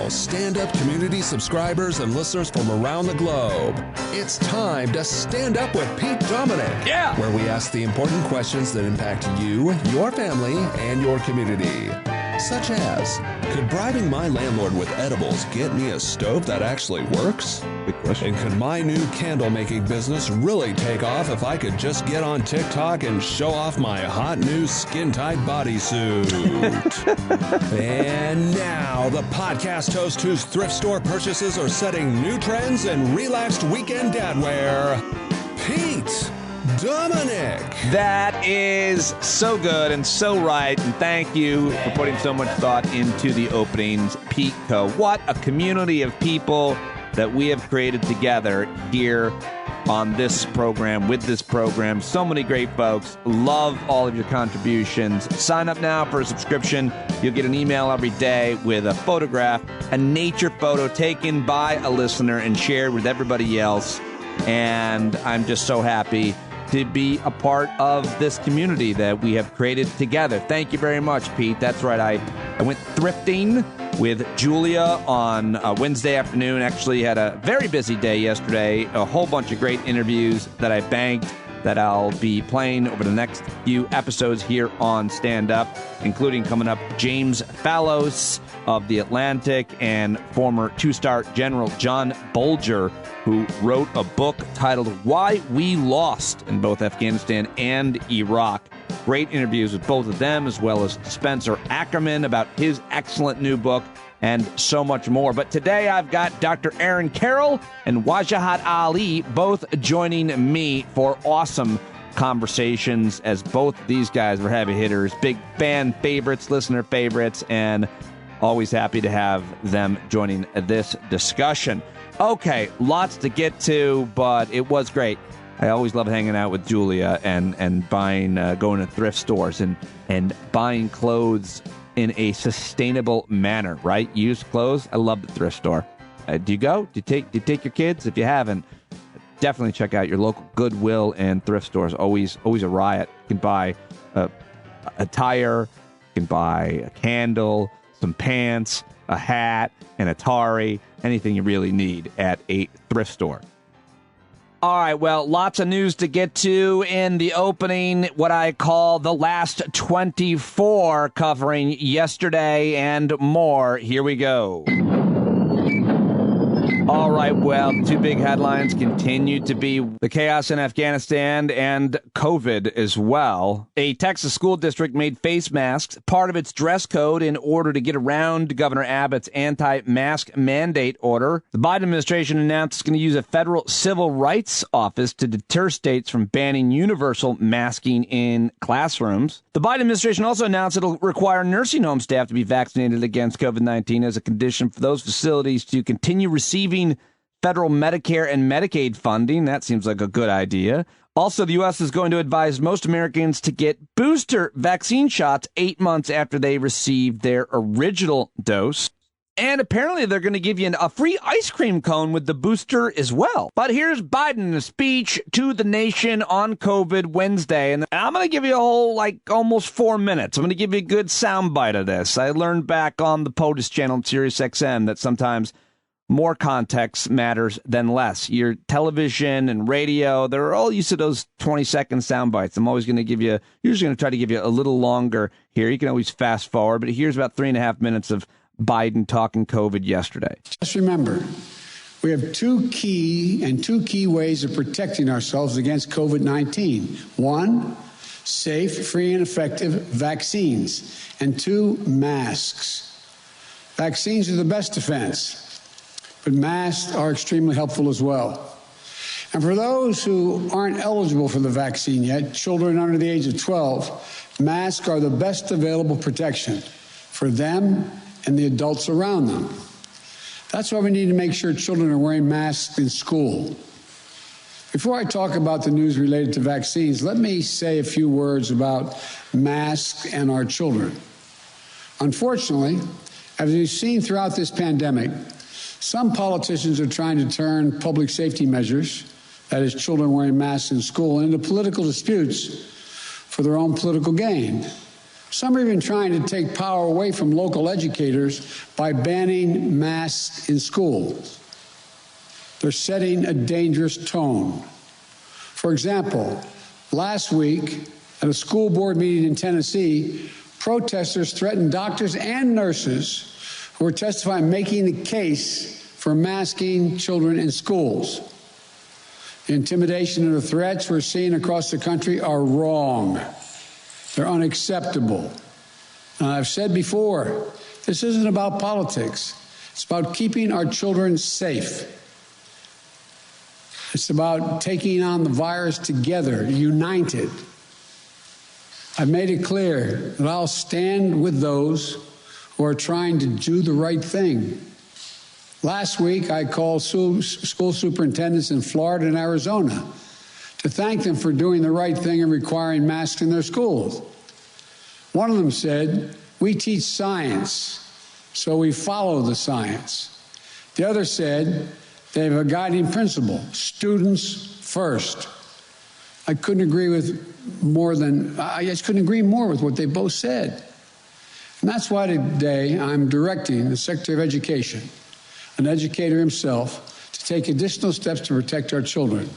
now, stand-up community subscribers and listeners from around the globe, it's time to Stand Up with Pete Dominic. Yeah! Where we ask the important questions that impact you, your family, and your community. Such as, could bribing my landlord with edibles get me a stove that actually works? Good question. And could my new candle-making business really take off if I could just get on TikTok and show off my hot new skin-tight bodysuit? And now, the podcast host whose thrift store purchases are setting new trends in relaxed weekend dadwear, Pete Dominic. That is so good and so right, and thank you for putting so much thought into the openings, Pete Co. What a community of people that we have created together here on this program, with this program. So many great folks. Love all of your contributions. Sign up now for a subscription. You'll get an email every day with a photograph, a nature photo taken by a listener and shared with everybody else. And I'm just so happy to be a part of this community that we have created together. Thank you very much, Pete. That's right. I went thrifting with Julia on Wednesday afternoon. Actually had a very busy day yesterday. A whole bunch of great interviews that I banked that I'll be playing over the next few episodes here on Stand Up, including coming up James Fallows of The Atlantic and former two-star General John Bolger, who wrote a book titled Why We Lost in both Afghanistan and Iraq. Great interviews with both of them, as well as Spencer Ackerman about his excellent new book, and so much more. But today I've got Dr. Aaron Carroll and Wajahat Ali both joining me for awesome conversations, as both these guys were heavy hitters, big fan favorites, listener favorites, and always happy to have them joining this discussion. Okay, lots to get to, but it was great. I always love hanging out with Julia and buying, going to thrift stores and buying clothes in a sustainable manner, right? Used clothes. I love the thrift store. Do you go? Do you take your kids? If you haven't, definitely check out your local Goodwill and thrift stores. Always a riot. You can buy a tire, you can buy a candle, some pants, a hat, an Atari, anything you really need at a thrift store. All right, well, lots of news to get to in the opening, what I call the last 24, covering yesterday and more. Here we go. All right, well, the two big headlines continue to be the chaos in Afghanistan and COVID as well. A Texas school district made face masks part of its dress code in order to get around Governor Abbott's anti-mask mandate order. The Biden administration announced it's going to use a federal civil rights office to deter states from banning universal masking in classrooms. The Biden administration also announced it'll require nursing home staff to be vaccinated against COVID-19 as a condition for those facilities to continue receiving federal Medicare and Medicaid funding. That seems like a good idea. Also, the U.S. is going to advise most Americans to get booster vaccine shots 8 months after they received their original dose. And apparently they're going to give you a free ice cream cone with the booster as well. But here's Biden in a speech to the nation on COVID Wednesday. And I'm going to give you a whole, almost 4 minutes. I'm going to give you a good soundbite of this. I learned back on the POTUS channel on Sirius XM that sometimes more context matters than less. Your television and radio, they're all used to those 20-second sound bites. I'm always going to give you, usually going to try to give you a little longer here. You can always fast forward, but here's about 3.5 minutes of Biden talking COVID yesterday. Just remember, we have two key ways of protecting ourselves against COVID-19. One, safe, free, and effective vaccines. And two, masks. Vaccines are the best defense, but masks are extremely helpful as well. And for those who aren't eligible for the vaccine yet, children under the age of 12, masks are the best available protection for them and the adults around them. That's why we need to make sure children are wearing masks in school. Before I talk about the news related to vaccines, let me say a few words about masks and our children. Unfortunately, as we've seen throughout this pandemic, some politicians are trying to turn public safety measures, that is, children wearing masks in school, into political disputes for their own political gain. Some are even trying to take power away from local educators by banning masks in schools. They're setting a dangerous tone. For example, last week at a school board meeting in Tennessee, protesters threatened doctors and nurses who were testifying, making the case for masking children in schools. The intimidation and the threats we're seeing across the country are wrong. They're unacceptable. And I've said before, this isn't about politics. It's about keeping our children safe. It's about taking on the virus together, united. I've made it clear that I'll stand with those who are trying to do the right thing. Last week, I called school superintendents in Florida and Arizona to thank them for doing the right thing and requiring masks in their schools. One of them said, "We teach science, so we follow the science." The other said, they have a guiding principle, students first. I just couldn't agree more with what they both said. And that's why today I'm directing the Secretary of Education, an educator himself, to take additional steps to protect our children.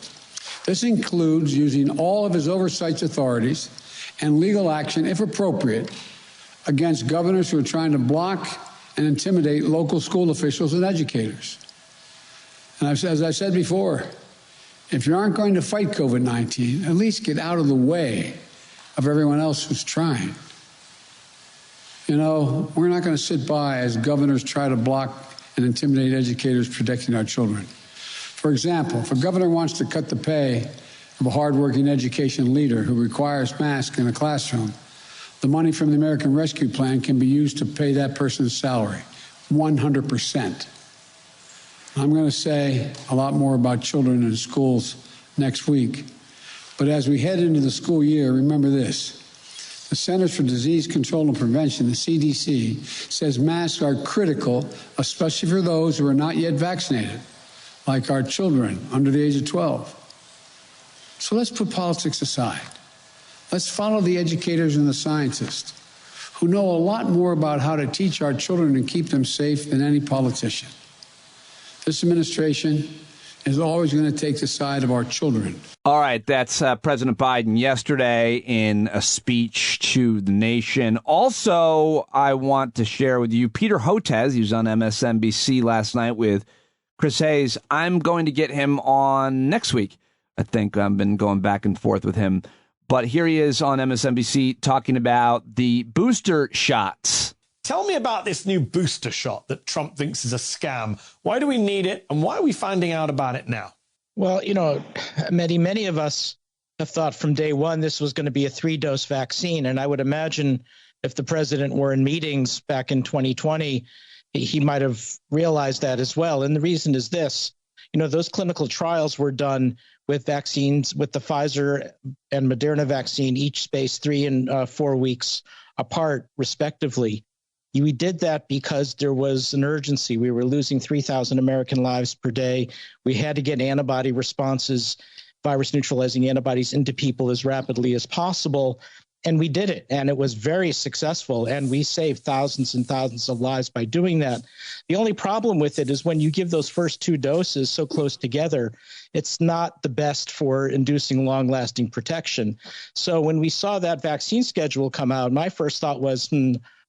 This includes using all of his oversight authorities and legal action, if appropriate, against governors who are trying to block and intimidate local school officials and educators. And as I said before, if you aren't going to fight COVID-19, at least get out of the way of everyone else who's trying. You know, we're not going to sit by as governors try to block and intimidate educators protecting our children. For example, if a governor wants to cut the pay of a hardworking education leader who requires masks in a classroom, the money from the American Rescue Plan can be used to pay that person's salary, 100%. I'm going to say a lot more about children in schools next week. But as we head into the school year, remember this. The Centers for Disease Control and Prevention, the CDC, says masks are critical, especially for those who are not yet vaccinated, like our children under the age of 12. So let's put politics aside. Let's follow the educators and the scientists who know a lot more about how to teach our children and keep them safe than any politician. This administration is always going to take the side of our children. All right, that's President Biden yesterday in a speech to the nation. Also, I want to share with you Peter Hotez. He was on MSNBC last night with Chris Hayes. I'm going to get him on next week. I think I've been going back and forth with him. But here he is on MSNBC talking about the booster shots. Tell me about this new booster shot that Trump thinks is a scam. Why do we need it, and why are we finding out about it now? Well, you know, many of us have thought from day one this was going to be a 3-dose vaccine. And I would imagine if the president were in meetings back in 2020, he might have realized that as well. And the reason is this. You know, those clinical trials were done with vaccines, with the Pfizer and Moderna vaccine, each spaced 3 and 4 weeks apart, respectively. We did that because there was an urgency. We were losing 3,000 American lives per day. We had to get antibody responses, virus-neutralizing antibodies into people as rapidly as possible. And we did it, and it was very successful, and we saved thousands and thousands of lives by doing that. The only problem with it is when you give those first 2 doses so close together, it's not the best for inducing long-lasting protection. So when we saw that vaccine schedule come out, my first thought was,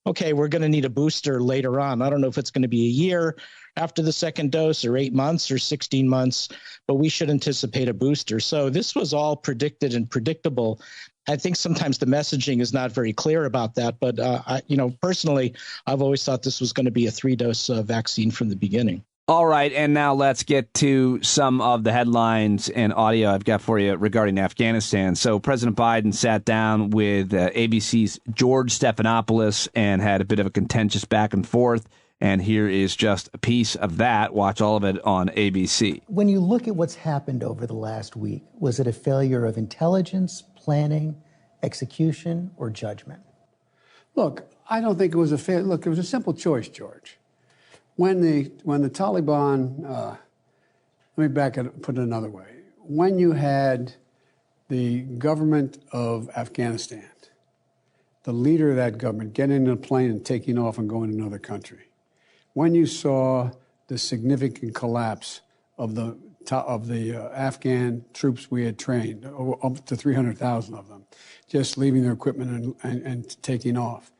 okay, we're going to need a booster later on. I don't know if it's going to be a year after the second dose or 8 months or 16 months, but we should anticipate a booster. So this was all predicted and predictable. I think sometimes the messaging is not very clear about that. But, personally, I've always thought this was going to be a 3-dose vaccine from the beginning. All right, and now let's get to some of the headlines and audio I've got for you regarding Afghanistan. So President Biden sat down with ABC's George Stephanopoulos and had a bit of a contentious back and forth, and here is just a piece of that. Watch all of it on ABC. When you look at what's happened over the last week, was it a failure of intelligence, planning, execution, or judgment? Look, I don't think it was a failure. Look, it was a simple choice, George. When the Taliban, let me put it another way. When you had the government of Afghanistan the leader of that government getting in a plane and taking off and going to another country. When you saw the significant collapse of the Afghan troops we had trained, up to 300,000 of them, just leaving their equipment and taking off.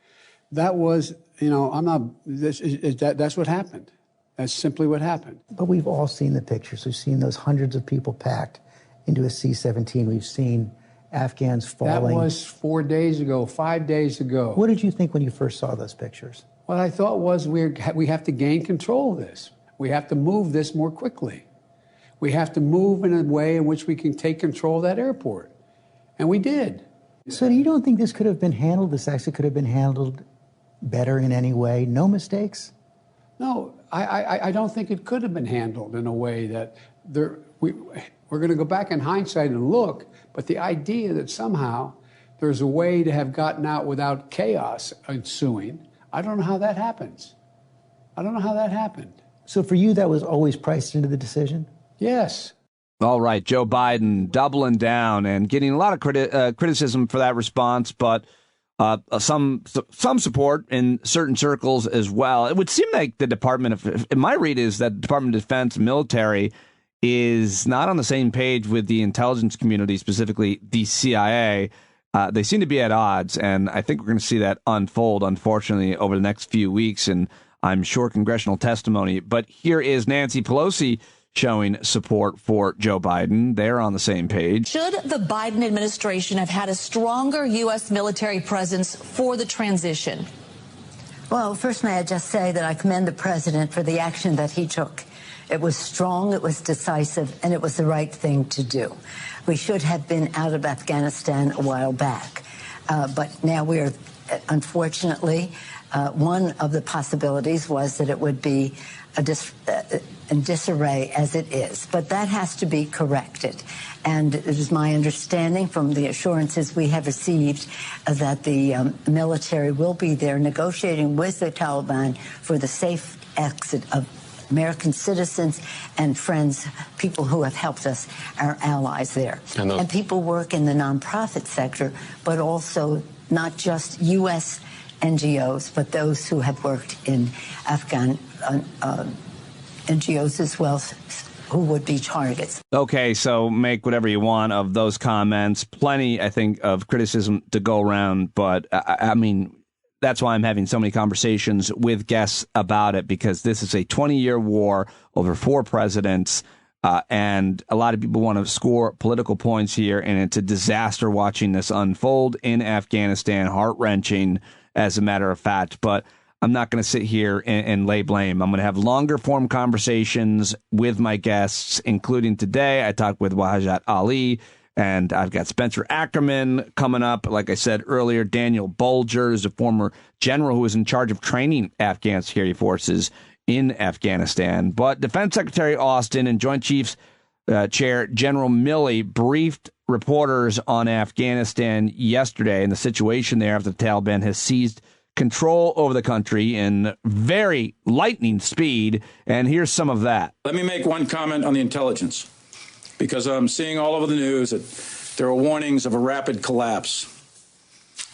That was, that's what happened. That's simply what happened. But we've all seen the pictures. We've seen those hundreds of people packed into a C-17. We've seen Afghans falling. That was 4 days ago, 5 days ago. What did you think when you first saw those pictures? What I thought was we have to gain control of this. We have to move this more quickly. We have to move in a way in which we can take control of that airport. And we did. So you don't think this could have been handled, this actually could have been handled better in any way? No mistakes? No, I don't think it could have been handled in a way that we're going to go back in hindsight and look, but the idea that somehow there's a way to have gotten out without chaos ensuing, I don't know how that happens. I don't know how that happened. So for you, that was always priced into the decision? Yes. All right, Joe Biden doubling down and getting a lot of criticism for that response, but some support in certain circles as well. It would seem like the Department of, my read is that the Department of Defense military is not on the same page with the intelligence community, specifically the CIA. They seem to be at odds, and I think we're going to see that unfold, unfortunately, over the next few weeks, and I'm sure congressional testimony. But here is Nancy Pelosi showing support for Joe Biden. They're on the same page. Should the Biden administration have had a stronger U.S. military presence for the transition? Well, first, may I just say that I commend the president for the action that he took. It was strong, it was decisive, and it was the right thing to do. We should have been out of Afghanistan a while back. But now we're, unfortunately, one of the possibilities was that it would be in disarray as it is. But that has to be corrected. And it is my understanding from the assurances we have received that the military will be there negotiating with the Taliban for the safe exit of American citizens and friends, people who have helped us, our allies there. And people work in the nonprofit sector, but also not just U.S. NGOs, but those who have worked in Afghan NGOs as well, who would be targets. Okay, so make whatever you want of those comments. Plenty, I think, of criticism to go around, but I mean, that's why I'm having so many conversations with guests about it, because this is a 20-year war over 4 presidents, and a lot of people want to score political points here, and it's a disaster watching this unfold in Afghanistan, heart-wrenching, as a matter of fact. But I'm not going to sit here and lay blame. I'm going to have longer form conversations with my guests, including today. I talked with Wajahat Ali, and I've got Spencer Ackerman coming up. Like I said earlier, Daniel Bolger is a former general who was in charge of training Afghan security forces in Afghanistan. But Defense Secretary Austin and Joint Chiefs Chair General Milley briefed reporters on Afghanistan yesterday and the situation there after the Taliban has seized control over the country in very lightning speed. And here's some of that. Let me make one comment on the intelligence, because I'm seeing all over the news that there are warnings of a rapid collapse.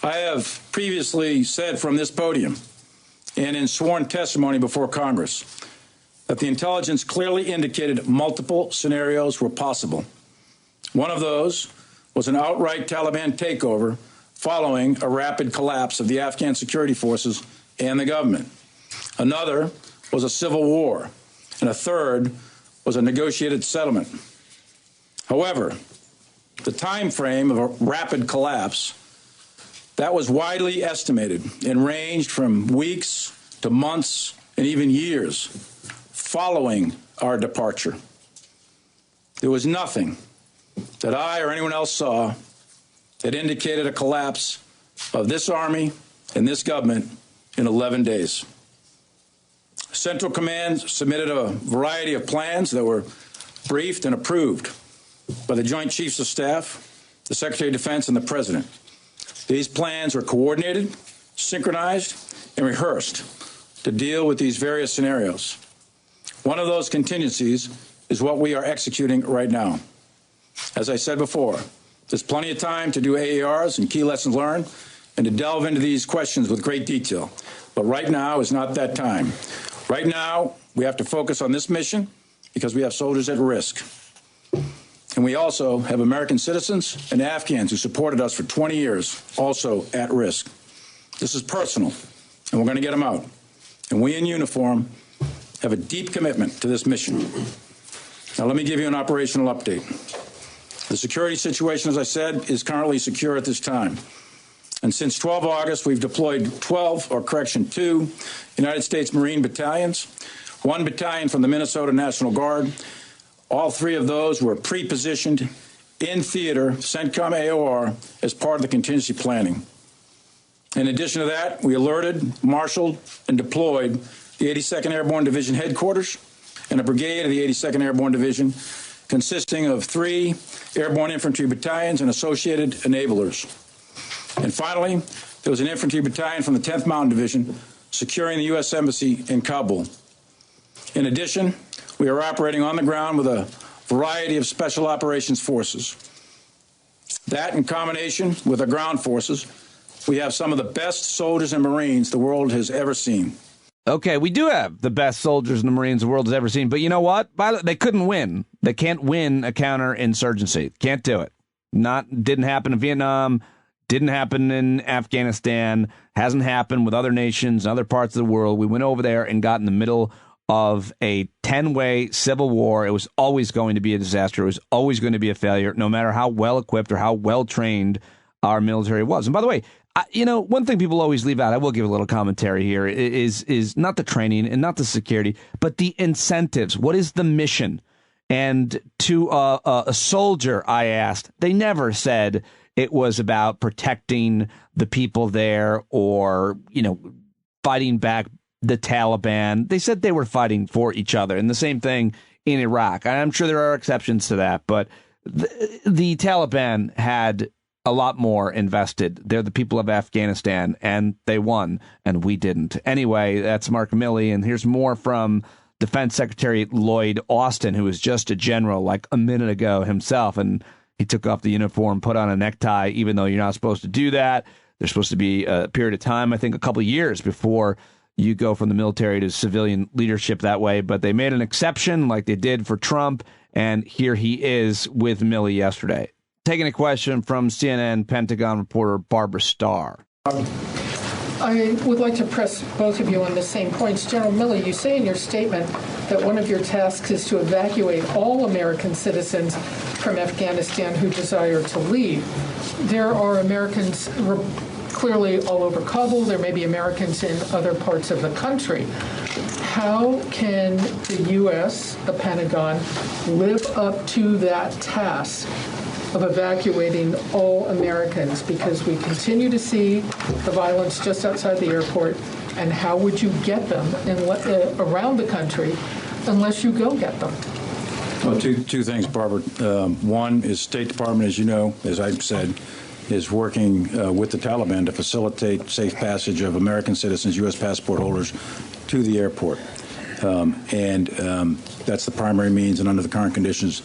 I have previously said from this podium and in sworn testimony before Congress that the intelligence clearly indicated multiple scenarios were possible. One of those was an outright Taliban takeover following a rapid collapse of the Afghan security forces and the government. Another was a civil war, and a third was a negotiated settlement. However, the time frame of a rapid collapse, that was widely estimated and ranged from weeks to months and even years following our departure. There was nothing that I or anyone else saw that indicated a collapse of this army and this government in 11 days. Central Command submitted a variety of plans that were briefed and approved by the Joint Chiefs of Staff, the Secretary of Defense, and the President. These plans were coordinated, synchronized, and rehearsed to deal with these various scenarios. One of those contingencies is what we are executing right now. As I said before, there's plenty of time to do AARs and key lessons learned, and to delve into these questions with great detail. But right now is not that time. Right now, we have to focus on this mission because we have soldiers at risk. And we also have American citizens and Afghans who supported us for 20 years, also at risk. This is personal, and we're going to get them out. And we in uniform have a deep commitment to this mission. Now, let me give you an operational update. The security situation, as I said, is currently secure at this time. And since 12 August, we've deployed 2 United States Marine battalions, 1 battalion from the Minnesota National Guard. All 3 of those were pre-positioned in theater, CENTCOM AOR, as part of the contingency planning. In addition to that, we alerted, marshaled, and deployed the 82nd Airborne Division headquarters and a brigade of the 82nd Airborne Division consisting of 3 airborne infantry battalions and associated enablers. And finally, there was an infantry battalion from the 10th Mountain Division securing the U.S. Embassy in Kabul. In addition, we are operating on the ground with a variety of special operations forces. That, in combination with our ground forces, we have some of the best soldiers and Marines the world has ever seen. Okay, we do have the best soldiers and the Marines the world has ever seen, but you know what? They couldn't win. They can't win a counterinsurgency. Can't do it. Didn't happen in Vietnam. Didn't happen in Afghanistan. Hasn't happened with other nations and other parts of the world. We went over there and got in the middle of a 10-way civil war. It was always going to be a disaster. It was always going to be a failure, no matter how well equipped or how well trained our military was. And by the way, one thing people always leave out, I will give a little commentary here, is not the training and not the security, but the incentives. What is the mission? And to a soldier, I asked, they never said it was about protecting the people there or, fighting back the Taliban. They said they were fighting for each other. And the same thing in Iraq. I'm sure there are exceptions to that, but the Taliban had a lot more invested. They're the people of Afghanistan, and they won, and we didn't. Anyway, that's Mark Milley, and here's more from Defense Secretary Lloyd Austin, who was just a general like a minute ago himself, and he took off the uniform, put on a necktie, even though you're not supposed to do that. There's supposed to be a period of time, I think a couple of years before you go from the military to civilian leadership that way, but they made an exception like they did for Trump, and here he is with Milley yesterday. Taking a question from CNN Pentagon reporter Barbara Starr. I would like to press both of you on the same points. General Milley, you say in your statement that one of your tasks is to evacuate all American citizens from Afghanistan who desire to leave. There are Americans clearly all over Kabul. There may be Americans in other parts of the country. How can the U.S., the Pentagon, live up to that task of evacuating all Americans, because we continue to see the violence just outside the airport, and how would you get them around the country unless you go get them? Well, two things, Barbara. One is State Department, as you know, as I've said, is working with the Taliban to facilitate safe passage of American citizens, U.S. passport holders, to the airport. And that's the primary means, and under the current conditions,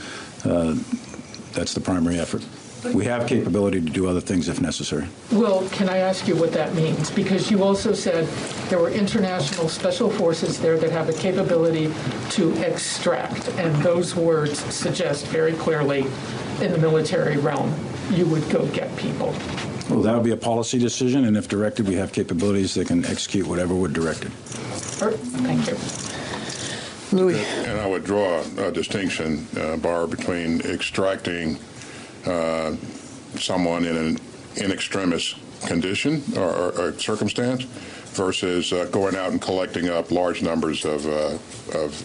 that's the primary effort. We have capability to do other things if necessary. Well, can I ask you what that means? Because you also said there were international special forces there that have the capability to extract, and those words suggest very clearly in the military realm you would go get people. Well, that would be a policy decision, and if directed, we have capabilities that can execute whatever we're directed. Thank you. Louis. And I would draw a distinction, Barb, between extracting someone in an in extremis condition or circumstance versus going out and collecting up large numbers of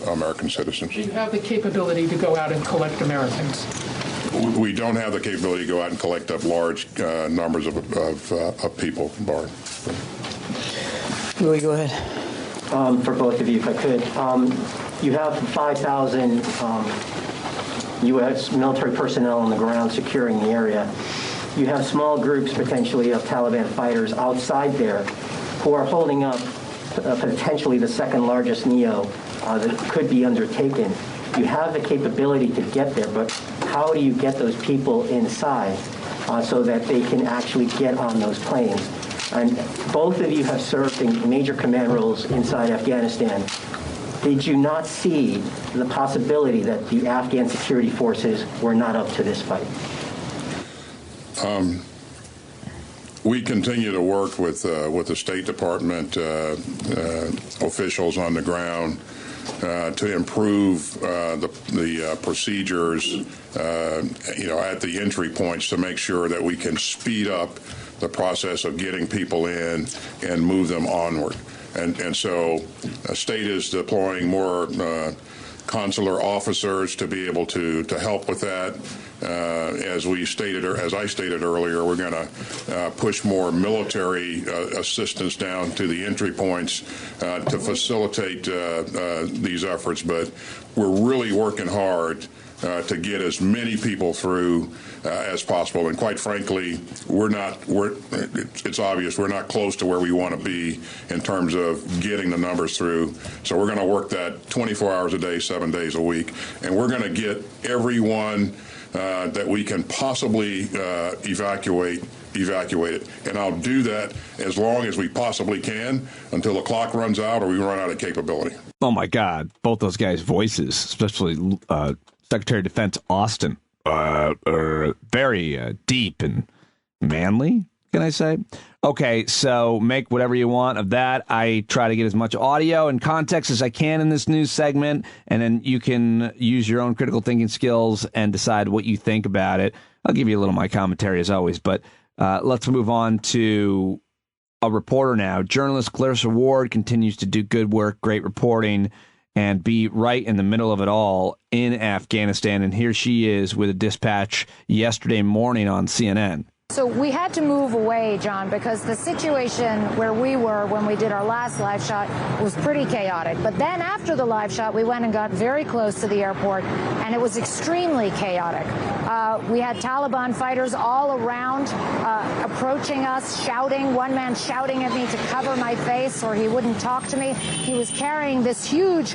American citizens. Do you have the capability to go out and collect Americans? We don't have the capability to go out and collect up large numbers of people, Barb. Louis, go ahead. For both of you, if I could. You have 5,000 U.S. military personnel on the ground securing the area. You have small groups, potentially, of Taliban fighters outside there who are holding up potentially the second largest NEO that could be undertaken. You have the capability to get there, but how do you get those people inside so that they can actually get on those planes? And both of you have served in major command roles inside Afghanistan. Did you not see the possibility that the Afghan security forces were not up to this fight? We continue to work with the State Department officials on the ground to improve the procedures, at the entry points to make sure that we can speed up the process of getting people in and move them onward. And so the state is deploying more consular officers to be able to help with that. As I stated earlier, we're going to push more military assistance down to the entry points to facilitate these efforts. But we're really working hard to get as many people through as possible. And quite frankly, it's obvious we're not close to where we want to be in terms of getting the numbers through. So we're going to work that 24 hours a day, 7 days a week. And we're going to get everyone that we can possibly evacuate it. And I'll do that as long as we possibly can until the clock runs out or we run out of capability. Oh, my God. Both those guys' voices, especially Secretary of Defense Austin, very deep and manly, can I say? Okay, so make whatever you want of that. I try to get as much audio and context as I can in this news segment, and then you can use your own critical thinking skills and decide what you think about it. I'll give you a little of my commentary as always, but let's move on to a reporter now. Journalist Clarissa Ward continues to do good work, great reporting, and be right in the middle of it all in Afghanistan. And here she is with a dispatch yesterday morning on CNN. So we had to move away, John, because the situation where we were when we did our last live shot was pretty chaotic. But then after the live shot, we went and got very close to the airport, and it was extremely chaotic. We had Taliban fighters all around approaching us, shouting, one man shouting at me to cover my face or he wouldn't talk to me. He was carrying this huge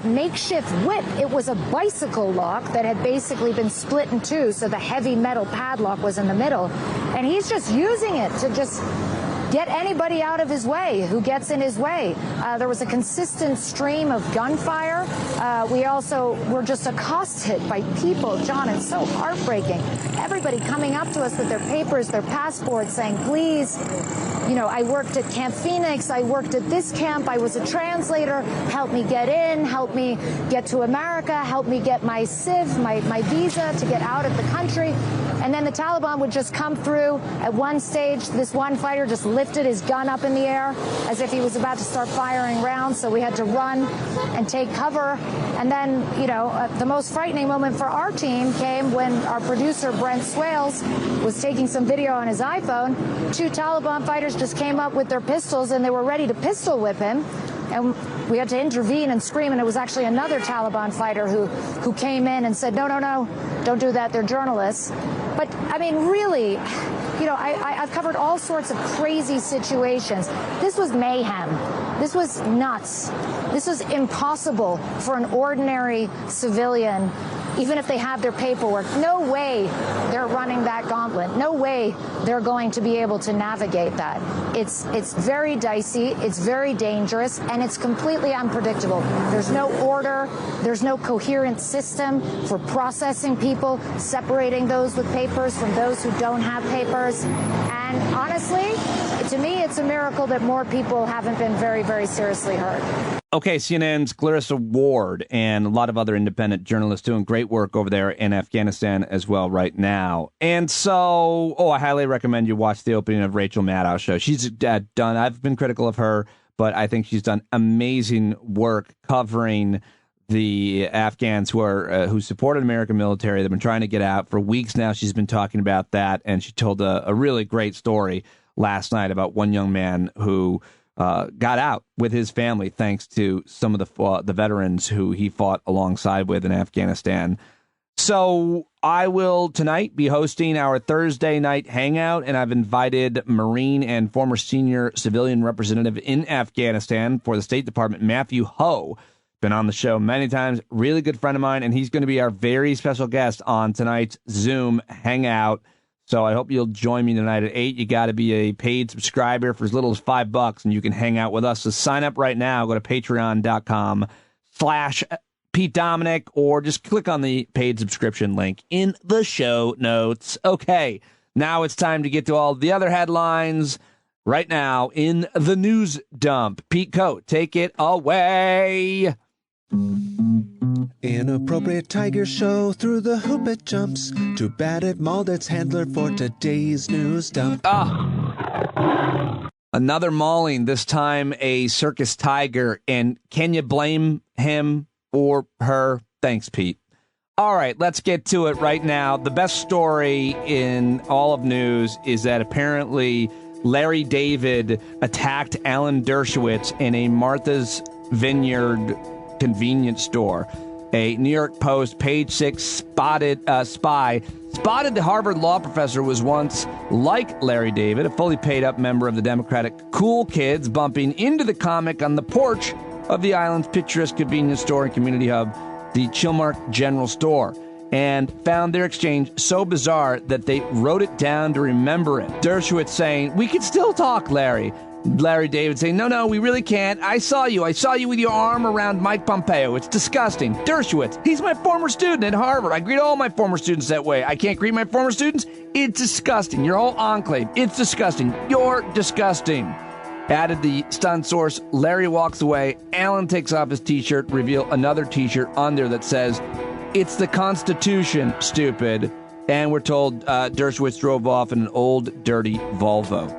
makeshift whip. It was a bicycle lock that had basically been split in two, so the heavy metal padlock was in the middle. And he's just using it to just get anybody out of his way who gets in his way. There was a consistent stream of gunfire. We also were just accosted by people, John, it's so heartbreaking. Everybody coming up to us with their papers, their passports, saying, please, I worked at Camp Phoenix, I worked at this camp, I was a translator, help me get in, help me get to America, help me get my CIV, my visa to get out of the country. And then the Taliban would just come through. At one stage, this one fighter just lifted his gun up in the air as if he was about to start firing rounds, so we had to run and take cover. And then, the most frightening moment for our team came when our producer, Brent Swales, was taking some video on his iPhone. Two Taliban fighters just came up with their pistols, and they were ready to pistol whip him. And we had to intervene and scream, and it was actually another Taliban fighter who came in and said, no, don't do that, they're journalists. But, really, I've covered all sorts of crazy situations. This was mayhem. This was nuts. This was impossible for an ordinary civilian, even if they have their paperwork. No way they're running that gauntlet. No way they're going to be able to navigate that. It's very dicey, it's very dangerous, and it's completely unpredictable. There's no order, there's no coherent system for processing people, separating those with papers from those who don't have papers. And honestly, to me, it's a miracle that more people haven't been very, very seriously hurt. Okay, CNN's Clarissa Ward and a lot of other independent journalists doing great work over there in Afghanistan as well right now. And so, I highly recommend you watch the opening of Rachel Maddow's show. She's done, I've been critical of her, but I think she's done amazing work covering the Afghans who supported American military. They've been trying to get out for weeks now. She's been talking about that, and she told a really great story last night about one young man who got out with his family thanks to some of the veterans who he fought alongside with in Afghanistan. So I will tonight be hosting our Thursday night hangout, and I've invited Marine and former senior civilian representative in Afghanistan for the State Department, Matthew Ho. Been on the show many times, really good friend of mine, and he's going to be our very special guest on tonight's Zoom hangout. So I hope you'll join me tonight at 8. You got to be a paid subscriber for as little as $5, and you can hang out with us. So sign up right now. Go to patreon.com/Pete Dominic, or just click on the paid subscription link in the show notes. Okay, now it's time to get to all the other headlines right now in the news dump. Pete Coat, take it away. Inappropriate tiger show through the hoop it jumps. Too bad it mauled its handler for today's news dump. Another mauling, this time a circus tiger. And can you blame him or her? Thanks, Pete. All right, let's get to it right now. The best story in all of news is that apparently Larry David attacked Alan Dershowitz in a Martha's Vineyard convenience store. A New York Post page 6 spy spotted the Harvard law professor was once like Larry David, a fully paid up member of the Democratic Cool Kids, bumping into the comic on the porch of the island's picturesque convenience store and community hub, the Chilmark General Store, and found their exchange so bizarre that they wrote it down to remember it. Dershowitz saying, "We can still talk, Larry." Larry David saying, no, we really can't. I saw you with your arm around Mike Pompeo. It's disgusting. Dershowitz, he's my former student at Harvard. I greet all my former students that way. I can't greet my former students? It's disgusting. Your whole enclave. It's disgusting. You're disgusting. Added the stunned source. Larry walks away. Alan takes off his t-shirt, reveal another t-shirt on there that says, "It's the Constitution, stupid." And we're told Dershowitz drove off in an old, dirty Volvo.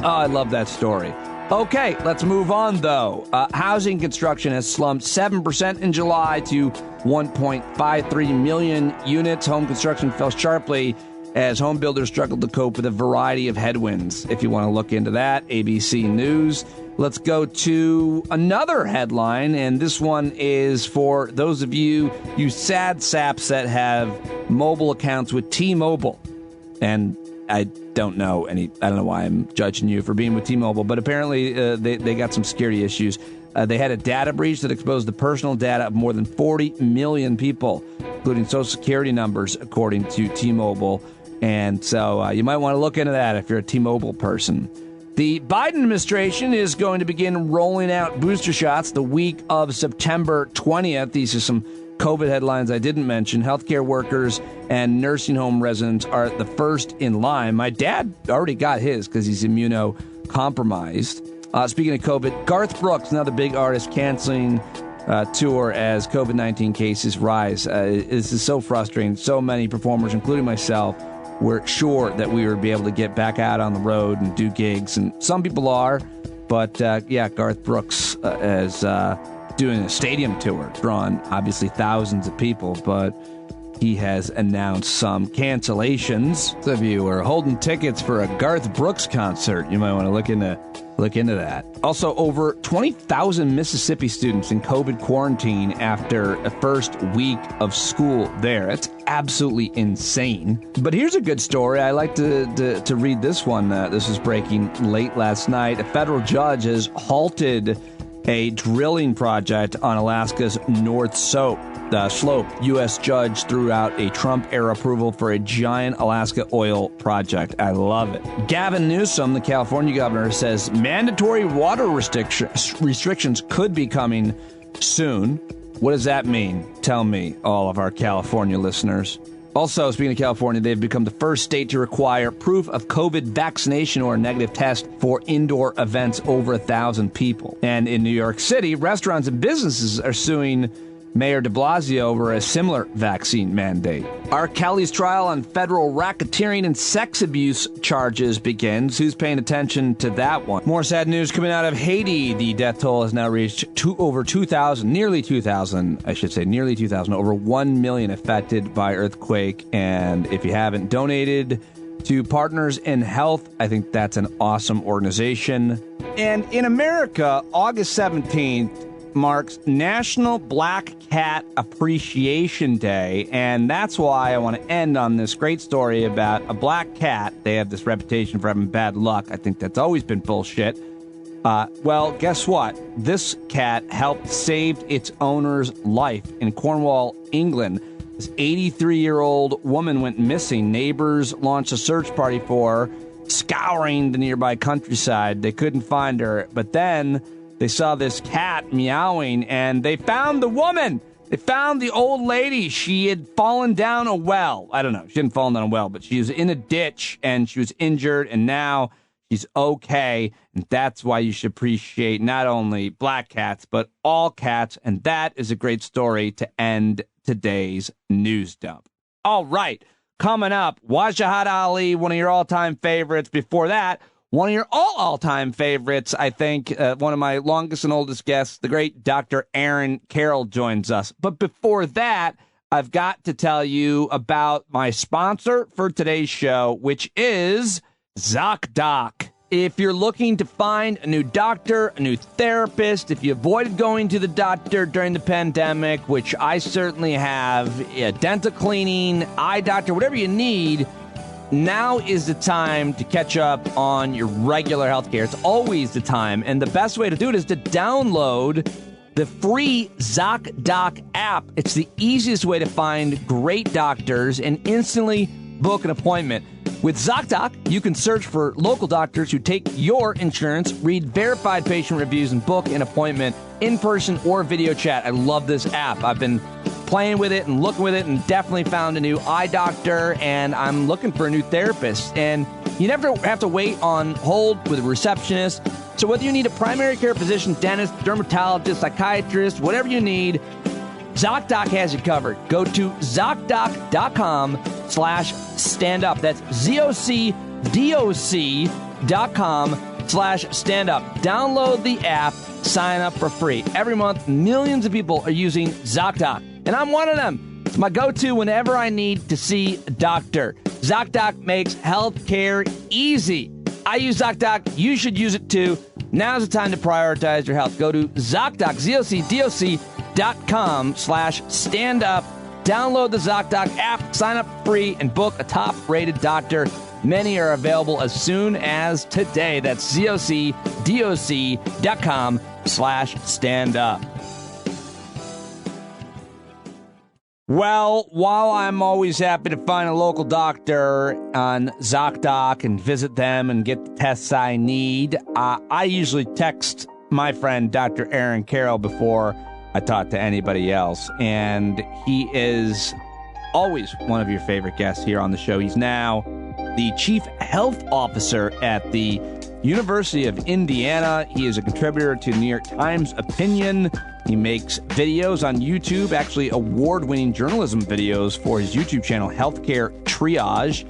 Oh, I love that story. Okay, let's move on, though. Housing construction has slumped 7% in July to 1.53 million units. Home construction fell sharply as home builders struggled to cope with a variety of headwinds. If you want to look into that, ABC News. Let's go to another headline, and this one is for those of you sad saps that have mobile accounts with T-Mobile. And I don't know why I'm judging you for being with T-Mobile, but apparently they got some security issues. They had a data breach that exposed the personal data of more than 40 million people, including Social Security numbers, according to T-Mobile. And so you might want to look into that if you're a T-Mobile person. The Biden administration is going to begin rolling out booster shots the week of September 20th. These are some COVID headlines I didn't mention. Healthcare workers and nursing home residents are the first in line. My dad already got his because he's immunocompromised. Speaking of COVID, Garth Brooks, another big artist, canceling tour as COVID-19 cases rise. This is so frustrating. So many performers, including myself, were sure that we would be able to get back out on the road and do gigs. And some people are, but Garth Brooks is doing a stadium tour, drawing obviously thousands of people, but he has announced some cancellations. So if you are holding tickets for a Garth Brooks concert, you might want to look into that. Also, over 20,000 Mississippi students in COVID quarantine after a first week of school there. That's absolutely insane. But here's a good story. I like to read this one. This was breaking late last night. A federal judge has halted a drilling project on Alaska's North Slope. U.S. judge threw out a Trump-era approval for a giant Alaska oil project. I love it. Gavin Newsom, the California governor, says mandatory water restrictions could be coming soon. What does that mean? Tell me, all of our California listeners. Also, speaking of California, they've become the first state to require proof of COVID vaccination or a negative test for indoor events over 1,000 people. And in New York City, restaurants and businesses are suing Mayor de Blasio over a similar vaccine mandate. R. Kelly's trial on federal racketeering and sex abuse charges begins. Who's paying attention to that one? More sad news coming out of Haiti. The death toll has now reached over 2,000, nearly 2,000, over 1 million affected by earthquake. And if you haven't donated to Partners in Health, I think that's an awesome organization. And in America, August 17th, marks National Black Cat Appreciation Day, and that's why I want to end on this great story about a black cat. They have this reputation for having bad luck. I think that's always been bullshit. Well, guess what? This cat helped save its owner's life in Cornwall, England. This 83-year-old woman went missing. Neighbors launched a search party for her, scouring the nearby countryside. They couldn't find her, but then they saw this cat meowing, and they found the woman. They found the old lady. She had fallen down a well. I don't know. She didn't fall down a well, but she was in a ditch, and she was injured, and now she's okay. And that's why you should appreciate not only black cats, but all cats. And that is a great story to end today's news dump. All right. Coming up, Wajahat Ali, one of your all-time favorites. Before that, one of your all-time favorites, I think, one of my longest and oldest guests, the great Dr. Aaron Carroll joins us. But before that, I've got to tell you about my sponsor for today's show, which is ZocDoc. If you're looking to find a new doctor, a new therapist, if you avoided going to the doctor during the pandemic, which I certainly have, dental cleaning, eye doctor, whatever you need, now is the time to catch up on your regular health care. It's always the time. And the best way to do it is to download the free ZocDoc app. It's the easiest way to find great doctors and instantly book an appointment. With ZocDoc, you can search for local doctors who take your insurance, read verified patient reviews, and book an appointment in person or video chat. I love this app. I've been playing with it and looking with it and definitely found a new eye doctor, and I'm looking for a new therapist. And you never have to wait on hold with a receptionist. So whether you need a primary care physician, dentist, dermatologist, psychiatrist, whatever you need, ZocDoc has you covered. Go to ZocDoc.com/standup. That's ZocDoc.com/standup. Download the app, sign up for free. Every month, millions of people are using ZocDoc, and I'm one of them. It's my go-to whenever I need to see a doctor. ZocDoc makes healthcare easy. I use ZocDoc. You should use it too. Now's the time to prioritize your health. Go to ZocDoc, ZocDoc.com/standup. Download the ZocDoc app, sign up free, and book a top-rated doctor. Many are available as soon as today. That's ZocDoc.com/standup. Well, while I'm always happy to find a local doctor on ZocDoc and visit them and get the tests I need, I usually text my friend Dr. Aaron Carroll before I talk to anybody else. And he is always one of your favorite guests here on the show. He's now the Chief Health Officer at the University of Indiana. He is a contributor to New York Times Opinion. He makes videos on YouTube, actually award-winning journalism videos for his YouTube channel, Healthcare Triage.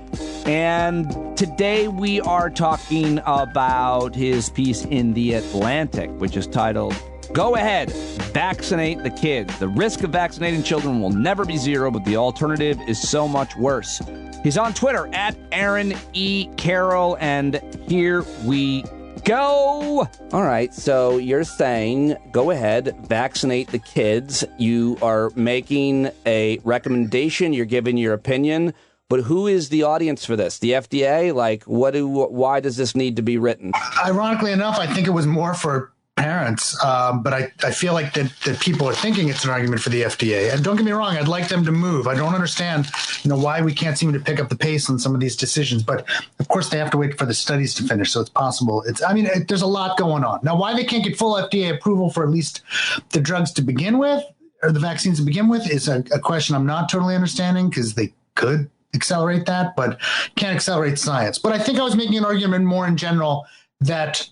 And today we are talking about his piece in The Atlantic, which is titled, "Go Ahead, Vaccinate the Kids. The risk of vaccinating children will never be zero, but the alternative is so much worse." He's on Twitter at Aaron E. Carroll, and here we go. All right, so you're saying go ahead, vaccinate the kids. You are making a recommendation. You're giving your opinion. But who is the audience for this? The FDA? Like, why does this need to be written? Ironically enough, I think it was more for parents, but I feel like that people are thinking it's an argument for the FDA. And don't get me wrong, I'd like them to move. I don't understand, why we can't seem to pick up the pace on some of these decisions. But of course, they have to wait for the studies to finish, so it's possible. There's a lot going on now. Why they can't get full FDA approval for at least the drugs to begin with, or the vaccines to begin with, is a question I'm not totally understanding, because they could accelerate that, but can't accelerate science. But I think I was making an argument more in general that,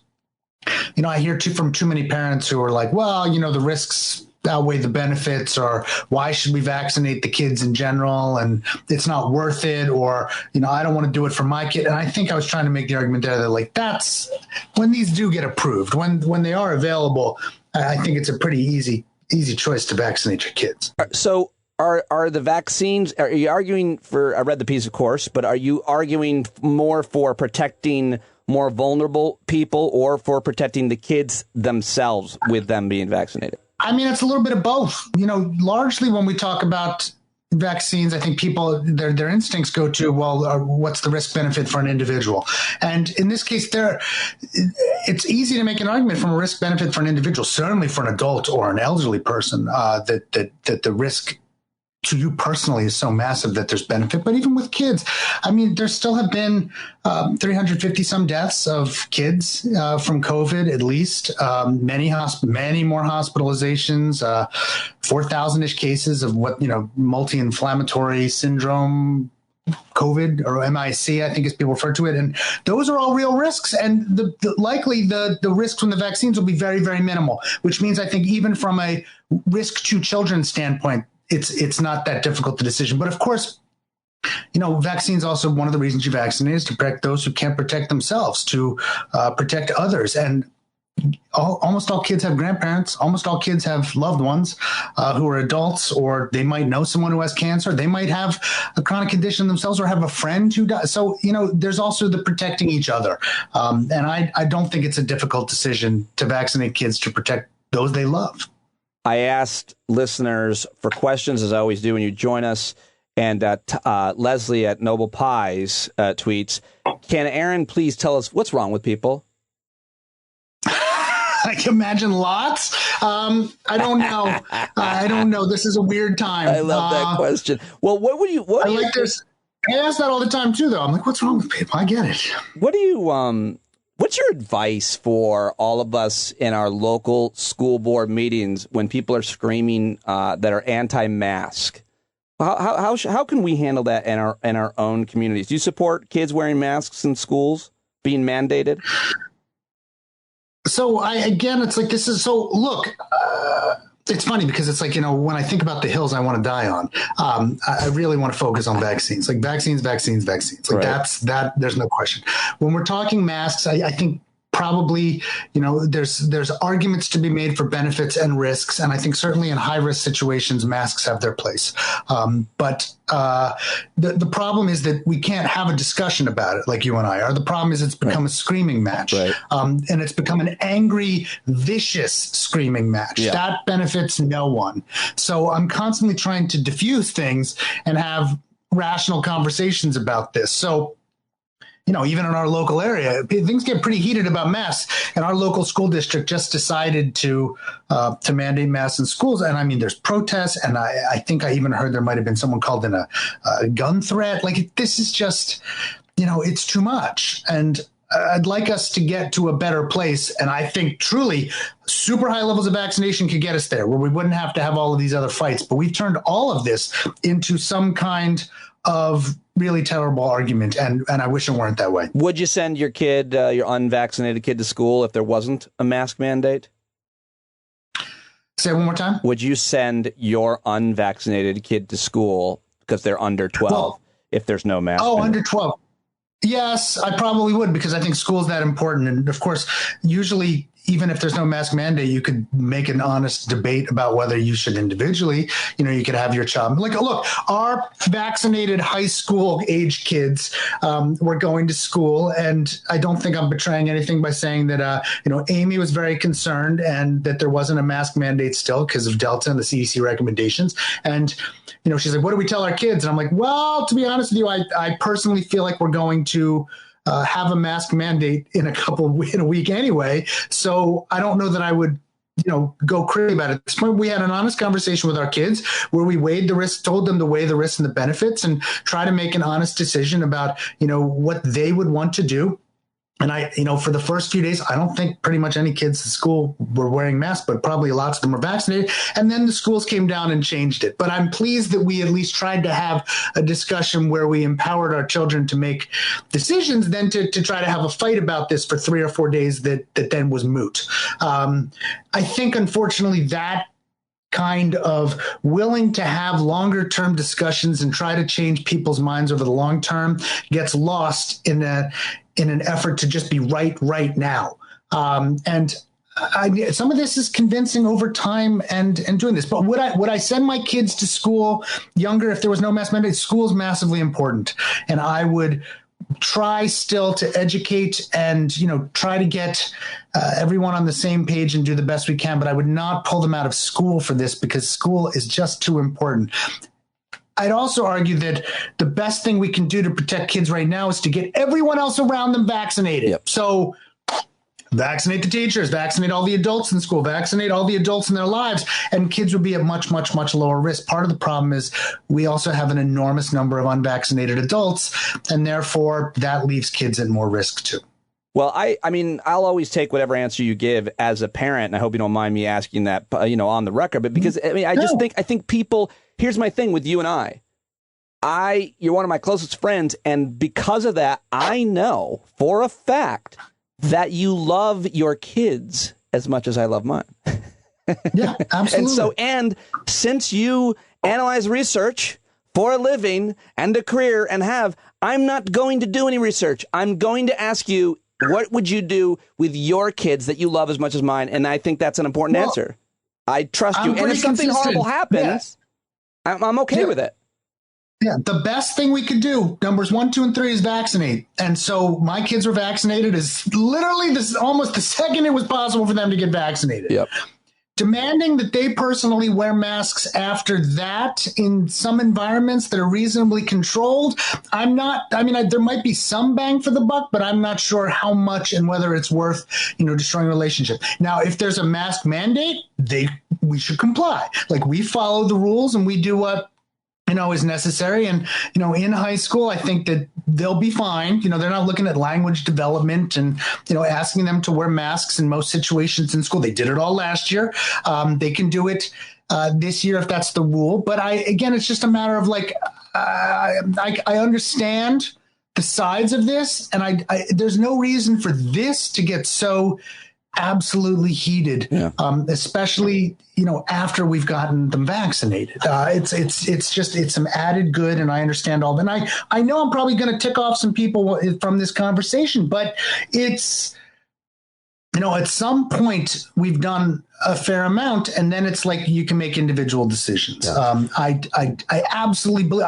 I hear from too many parents who are like, well, the risks outweigh the benefits, or why should we vaccinate the kids in general? And it's not worth it, or, I don't want to do it for my kid. And I think I was trying to make the argument there that, like, that's when these do get approved, when they are available, I think it's a pretty easy choice to vaccinate your kids. So are the vaccines, are you arguing for, I read the piece, of course, but are you arguing more for protecting more vulnerable people or for protecting the kids themselves with them being vaccinated? It's a little bit of both. Largely when we talk about vaccines, I think people, their instincts go to, well, what's the risk benefit for an individual? And in this case, it's easy to make an argument from a risk benefit for an individual, certainly for an adult or an elderly person, that the risk to you personally is so massive that there's benefit. But even with kids, I mean, there still have been 350 some deaths of kids from COVID, at least. Many more hospitalizations, 4,000-ish cases of multi-inflammatory syndrome, COVID, or MIC, I think as people refer to it. And those are all real risks. And likely the risks from the vaccines will be very, very minimal, which means I think even from a risk to children standpoint, it's not that difficult a decision. But of course, vaccines also, one of the reasons you vaccinate is to protect those who can't protect themselves, to protect others. And almost all kids have grandparents. Almost all kids have loved ones who are adults, or they might know someone who has cancer. They might have a chronic condition themselves or have a friend who does. So, there's also the protecting each other. And I don't think it's a difficult decision to vaccinate kids to protect those they love. I asked listeners for questions, as I always do when you join us. And Leslie at Noble Pies tweets, can Aaron please tell us what's wrong with people? I can imagine lots. I don't know. I don't know. This is a weird time. I love that question. Well, this. I ask that all the time too, though. I'm like, what's wrong with people? I get it. What's your advice for all of us in our local school board meetings when people are screaming that are anti-mask? How can we handle that in our own communities? Do you support kids wearing masks in schools being mandated? So it's like this is so. Look, it's funny because it's like, when I think about the hills I want to die on, I really want to focus on vaccines, like vaccines. Like right. There's no question. When we're talking masks, I think probably, there's arguments to be made for benefits and risks. And I think certainly in high risk situations, masks have their place. But the problem is that we can't have a discussion about it like you and I are. The problem is it's become a screaming match. Right. And it's become an angry, vicious screaming match. Yeah. That benefits no one. So I'm constantly trying to diffuse things and have rational conversations about this. So, even in our local area, things get pretty heated about masks. And our local school district just decided to mandate masks in schools. And I mean, there's protests. And I think I even heard there might have been someone called in a gun threat. Like, this is just, it's too much. And I'd like us to get to a better place. And I think truly super high levels of vaccination could get us there, where we wouldn't have to have all of these other fights. But we've turned all of this into some kind of really terrible argument, and I wish it weren't that way. Would you send your kid, your unvaccinated kid, to school if there wasn't a mask mandate? Say it one more time. Would you send your unvaccinated kid to school because they're under 12 if there's no mask mandate? Under 12. Yes, I probably would, because I think school's that important. And of course, usually, even if there's no mask mandate, you could make an honest debate about whether you should individually, you could have your child. Like, look, our vaccinated high school age kids were going to school. And I don't think I'm betraying anything by saying that, Amy was very concerned and that there wasn't a mask mandate still because of Delta and the CDC recommendations. And, she's like, what do we tell our kids? And I'm like, well, to be honest with you, I personally feel like we're going to have a mask mandate in a week anyway. So I don't know that I would, go crazy about it. At this point, we had an honest conversation with our kids where we weighed the risks, told them to weigh the risks and the benefits, and try to make an honest decision about, what they would want to do. And for the first few days, I don't think pretty much any kids at school were wearing masks, but probably lots of them were vaccinated. And then the schools came down and changed it. But I'm pleased that we at least tried to have a discussion where we empowered our children to make decisions than to try to have a fight about this for 3 or 4 days that then was moot. I think, unfortunately, that kind of willing to have longer term discussions and try to change people's minds over the long term gets lost in an effort to just be right now. And some of this is convincing over time and doing this. But would I send my kids to school younger if there was no mask mandate? School is massively important. And I would try still to educate and, try to get everyone on the same page and do the best we can. But I would not pull them out of school for this, because school is just too important. I'd also argue that the best thing we can do to protect kids right now is to get everyone else around them vaccinated. Yep. So Vaccinate the teachers, vaccinate all the adults in school, vaccinate all the adults in their lives, and kids would be at much, much, much lower risk. Part of the problem is we also have an enormous number of unvaccinated adults, and therefore that leaves kids at more risk too. Well, I mean, I'll always take whatever answer you give as a parent, and I hope you don't mind me asking that, on the record. But because I think people. Here's my thing with you and I. You're one of my closest friends, and because of that, I know for a fact that you love your kids as much as I love mine. Yeah, absolutely. And since you analyze research for a living and a career I'm not going to do any research. I'm going to ask you, what would you do with your kids that you love as much as mine? And I think that's an important answer. I trust you. And if something horrible happens, I'm okay with it. Yeah, the best thing we could do, numbers 1, 2, and 3, is vaccinate. And so my kids were vaccinated as literally almost the second it was possible for them to get vaccinated. Yep. Demanding that they personally wear masks after that in some environments that are reasonably controlled, there might be some bang for the buck, but I'm not sure how much and whether it's worth, destroying a relationship. Now, if there's a mask mandate, we should comply. Like, we follow the rules and we do what is necessary. And, in high school, I think that they'll be fine. They're not looking at language development and, asking them to wear masks in most situations in school. They did it all last year. They can do it this year if that's the rule. But it's just a matter of I understand the sides of this. And there's no reason for this to get so absolutely heated, especially, after we've gotten them vaccinated. It's some added good, and I understand all that. And I know I'm probably going to tick off some people from this conversation, but it's, at some point we've done a fair amount, and then it's like you can make individual decisions. Yeah. I absolutely believe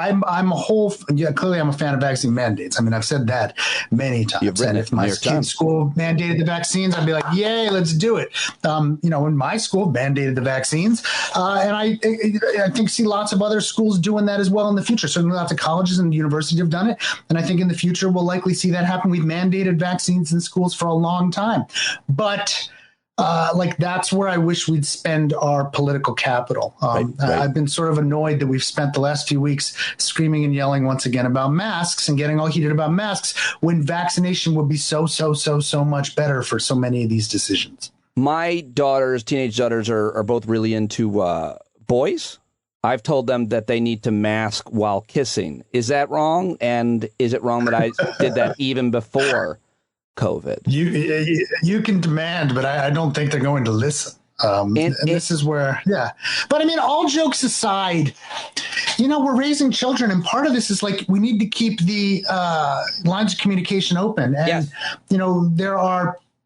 clearly I'm a fan of vaccine mandates. I mean, I've said that many times. And if my kid's school mandated the vaccines, I'd be like, yay, let's do it. When my school mandated the vaccines, and I think see lots of other schools doing that as well in the future. Certainly lots of colleges and universities have done it. And I think in the future, we'll likely see that happen. We've mandated vaccines in schools for a long time, but that's where I wish we'd spend our political capital. Right. I've been sort of annoyed that we've spent the last few weeks screaming and yelling once again about masks and getting all heated about masks when vaccination would be so much better for so many of these decisions. My teenage daughters are both really into boys. I've told them that they need to mask while kissing. Is that wrong? And is it wrong that I did that even before COVID? You can demand, but I don't think they're going to listen. And this is where, But I mean, all jokes aside, we're raising children, and part of this is we need to keep the lines of communication open. And,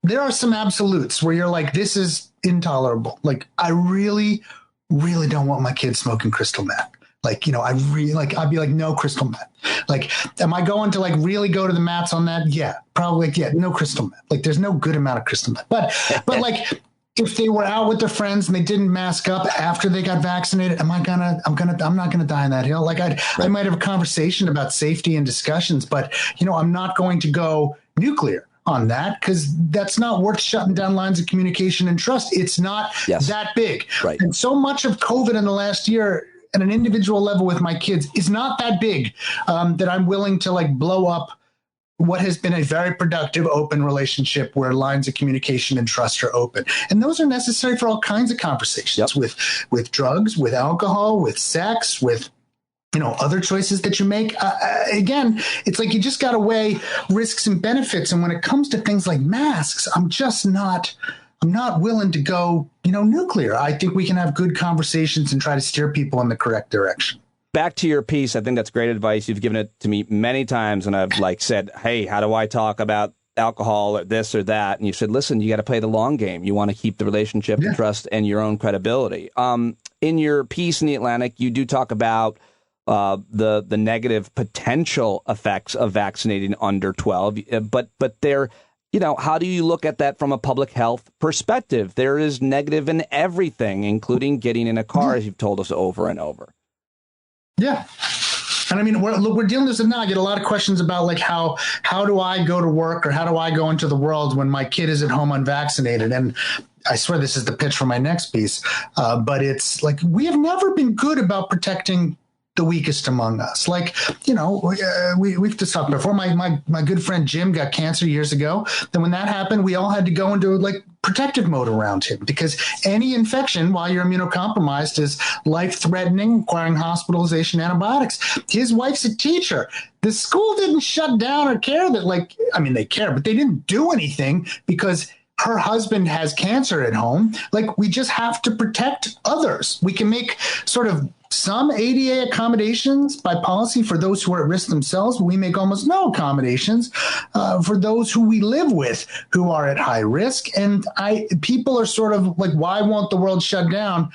there are some absolutes where you're like, this is intolerable. I really, really don't want my kids smoking crystal meth. I'd be like, no crystal meth. Am I going to really go to the mats on that? Yeah, probably. Yeah, no crystal meth. There's no good amount of crystal meth. But if they were out with their friends and they didn't mask up after they got vaccinated, I'm not gonna die on that hill. I might have a conversation about safety and discussions, but I'm not going to go nuclear on that, because that's not worth shutting down lines of communication and trust. It's not that big. Right. And so much of COVID in the last year at an individual level with my kids is not that big that I'm willing to blow up what has been a very productive, open relationship where lines of communication and trust are open. And those are necessary for all kinds of conversations with drugs, with alcohol, with sex, with other choices that you make. Again, it's you just got to weigh risks and benefits. And when it comes to things like masks, I'm not willing to go, nuclear. I think we can have good conversations and try to steer people in the correct direction. Back to your piece, I think that's great advice. You've given it to me many times, and I've said, hey, how do I talk about alcohol or this or that? And you said, listen, you got to play the long game. You want to keep the relationship, the trust, and your own credibility. In your piece in The Atlantic, you do talk about the negative potential effects of vaccinating under 12, but they're how do you look at that from a public health perspective? There is negative in everything, including getting in a car, as you've told us over and over. Yeah. And I mean, we're dealing with this now. I get a lot of questions about like how do I go to work or how do I go into the world when my kid is at home unvaccinated? And I swear this is the pitch for my next piece. But it's like, we have never been good about protecting the weakest among us. Like, you know, we've just talked before. My good friend Jim got cancer years ago. Then when that happened, we all had to go into like protective mode around him, because any infection while you're immunocompromised is life-threatening, requiring hospitalization, antibiotics. His wife's a teacher. The school didn't shut down or care that, like, I mean, they care, but they didn't do anything because her husband has cancer at home. Like, we just have to protect others. We can make sort of some ADA accommodations by policy for those who are at risk themselves, but we make almost no accommodations for those who we live with who are at high risk. And people are sort of like, why won't the world shut down?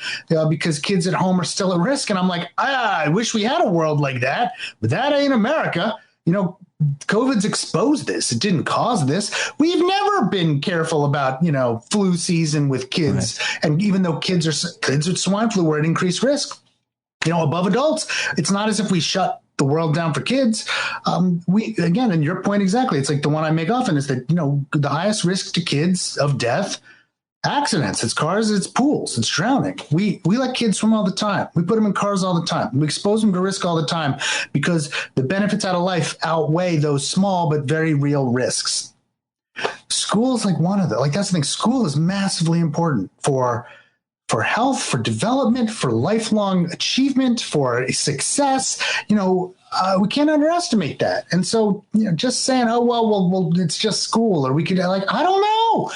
Because kids at home are still at risk. And I'm like, I wish we had a world like that, but that ain't America. You know, COVID's exposed this. It didn't cause this. We've never been careful about, you know, flu season with kids. Right. And even though kids with swine flu were at increased risk, you know, above adults, it's not as if we shut the world down for kids. Again, and your point exactly, it's like the one I make often is that, you know, the highest risk to kids of death, accidents, it's cars, it's pools, it's drowning. We let kids swim all the time. We put them in cars all the time. We expose them to risk all the time because the benefits out of life outweigh those small but very real risks. School is like one of them. Like, that's the thing. School is massively important for health, for development, for lifelong achievement, for success. You know, we can't underestimate that. And so, you know, just saying, oh, well, it's just school, or we could, like, I don't know.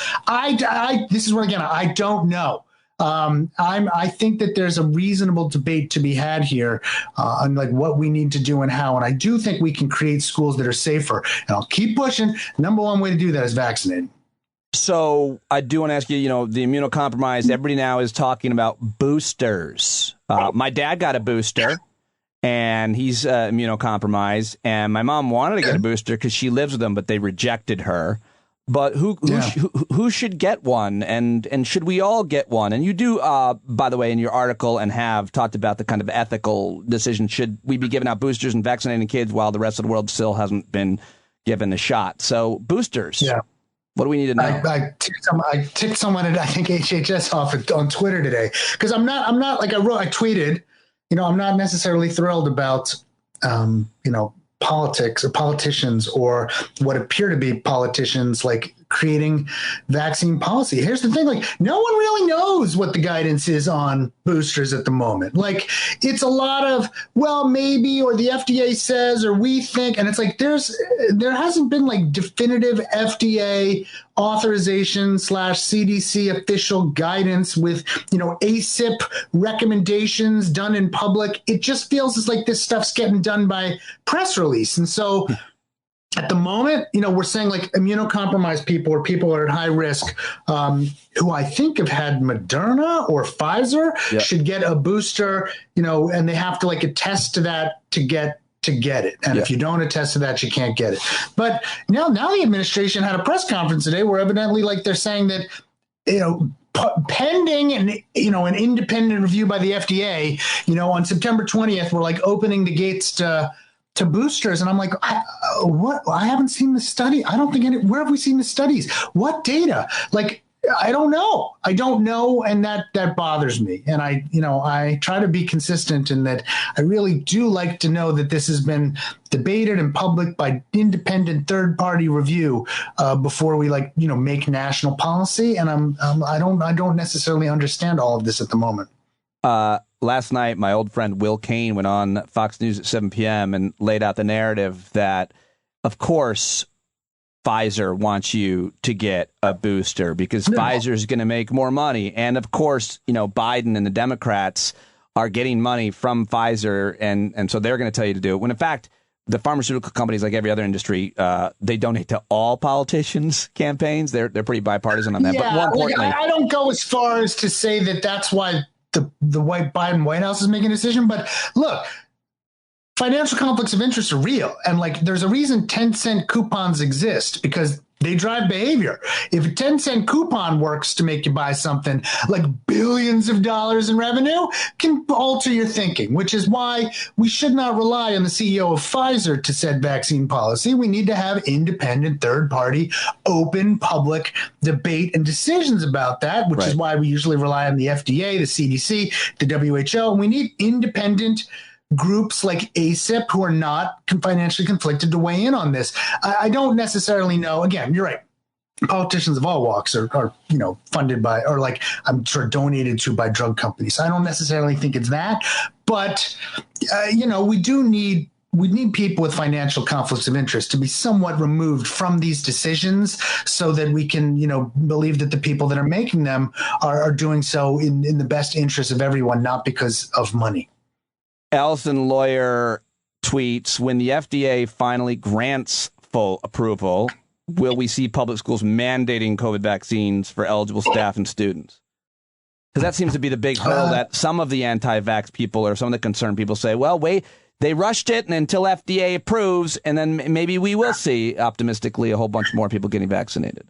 This is where, again, I don't know. I think that there's a reasonable debate to be had here on like what we need to do and how. And I do think we can create schools that are safer. And I'll keep pushing. Number one way to do that is vaccinating. So I do want to ask you, you know, the immunocompromised, everybody now is talking about boosters. My dad got a booster, and he's immunocompromised, and my mom wanted to get a booster because she lives with them, but they rejected her. But who should get one, and should we all get one? And you do, by the way, in your article, and have talked about the kind of ethical decision. Should we be giving out boosters and vaccinating kids while the rest of the world still hasn't been given a shot? So boosters. Yeah. What do we need to know? I ticked someone at, I think, HHS off on Twitter today, because I'm not like I tweeted, you know, I'm not necessarily thrilled about, you know, politics or politicians or what appear to be politicians like creating vaccine policy. Here's the thing, like, no one really knows what the guidance is on boosters at the moment. Like, it's a lot of, well, maybe, or the FDA says, or we think, and it's like there hasn't been like definitive FDA authorization / CDC official guidance with, you know, ACIP recommendations done in public. It just feels as like this stuff's getting done by press release. And so at the moment, you know, we're saying like immunocompromised people or people who are at high risk, who I think have had Moderna or Pfizer, should get a booster, you know, and they have to like attest to that to get it. And if you don't attest to that, you can't get it. But now the administration had a press conference today where evidently like they're saying that, you know, pending and, you know, an independent review by the FDA, you know, on September 20th, we're like opening the gates to boosters. And I'm like, what? I haven't seen the study. I don't think where have we seen the studies? What data? Like, I don't know. And that bothers me. And I try to be consistent in that I really do like to know that this has been debated in public by independent third-party review before we make national policy. And I don't necessarily understand all of this at the moment. Last night, my old friend Will Kane went on Fox News at 7 p.m. and laid out the narrative that, of course, Pfizer wants you to get a booster because Pfizer is going to make more money. And, of course, you know, Biden and the Democrats are getting money from Pfizer, and so they're going to tell you to do it. When, in fact, the pharmaceutical companies, like every other industry, they donate to all politicians' campaigns. They're pretty bipartisan on that. Yeah, but more importantly, I don't go as far as to say that that's why the Biden White House is making a decision. But look, financial conflicts of interest are real. And like, there's a reason 10-cent coupons exist, because They drive behavior. If a 10-cent coupon works to make you buy something, like billions of dollars in revenue can alter your thinking, which is why we should not rely on the CEO of Pfizer to set vaccine policy. We need to have independent, third-party, open, public debate and decisions about that, which is why we usually rely on the FDA, the CDC, the WHO. And we need independent groups like ACIP who are not financially conflicted to weigh in on this. I don't necessarily know. Again, you're right. Politicians of all walks are funded by, or like I'm sure donated to by drug companies. I don't necessarily think it's that, but we need people with financial conflicts of interest to be somewhat removed from these decisions so that we can, believe that the people that are making them are doing so in the best interest of everyone, not because of money. Allison Lawyer tweets, when the FDA finally grants full approval, will we see public schools mandating COVID vaccines for eligible staff and students? Because that seems to be the big hurdle that some of the anti-vax people or some of the concerned people say, well, wait, they rushed it and until FDA approves, and then maybe we will see, optimistically, a whole bunch more people getting vaccinated.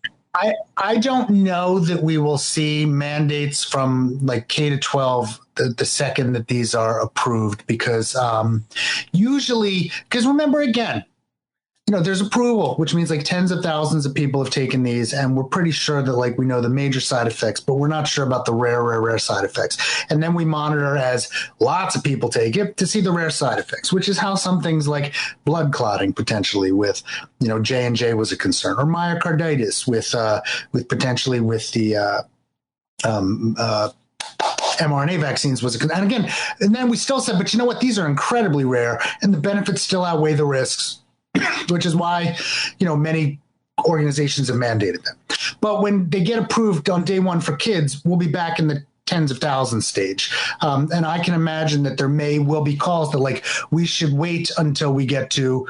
I don't know that we will see mandates from like K to 12 the second that these are approved, because usually, because remember again, there's approval, which means like tens of thousands of people have taken these, and we're pretty sure that like we know the major side effects, but we're not sure about the rare side effects. And then we monitor as lots of people take it to see the rare side effects, which is how some things like blood clotting potentially with, J&J was a concern, or myocarditis with potentially with the mRNA vaccines was a concern. And again, and then we still said, but you know what? These are incredibly rare, and the benefits still outweigh the risks. Which is why, many organizations have mandated them. But when they get approved on day one for kids, we'll be back in the tens of thousands stage. And I can imagine that there will be calls that like we should wait until we get to,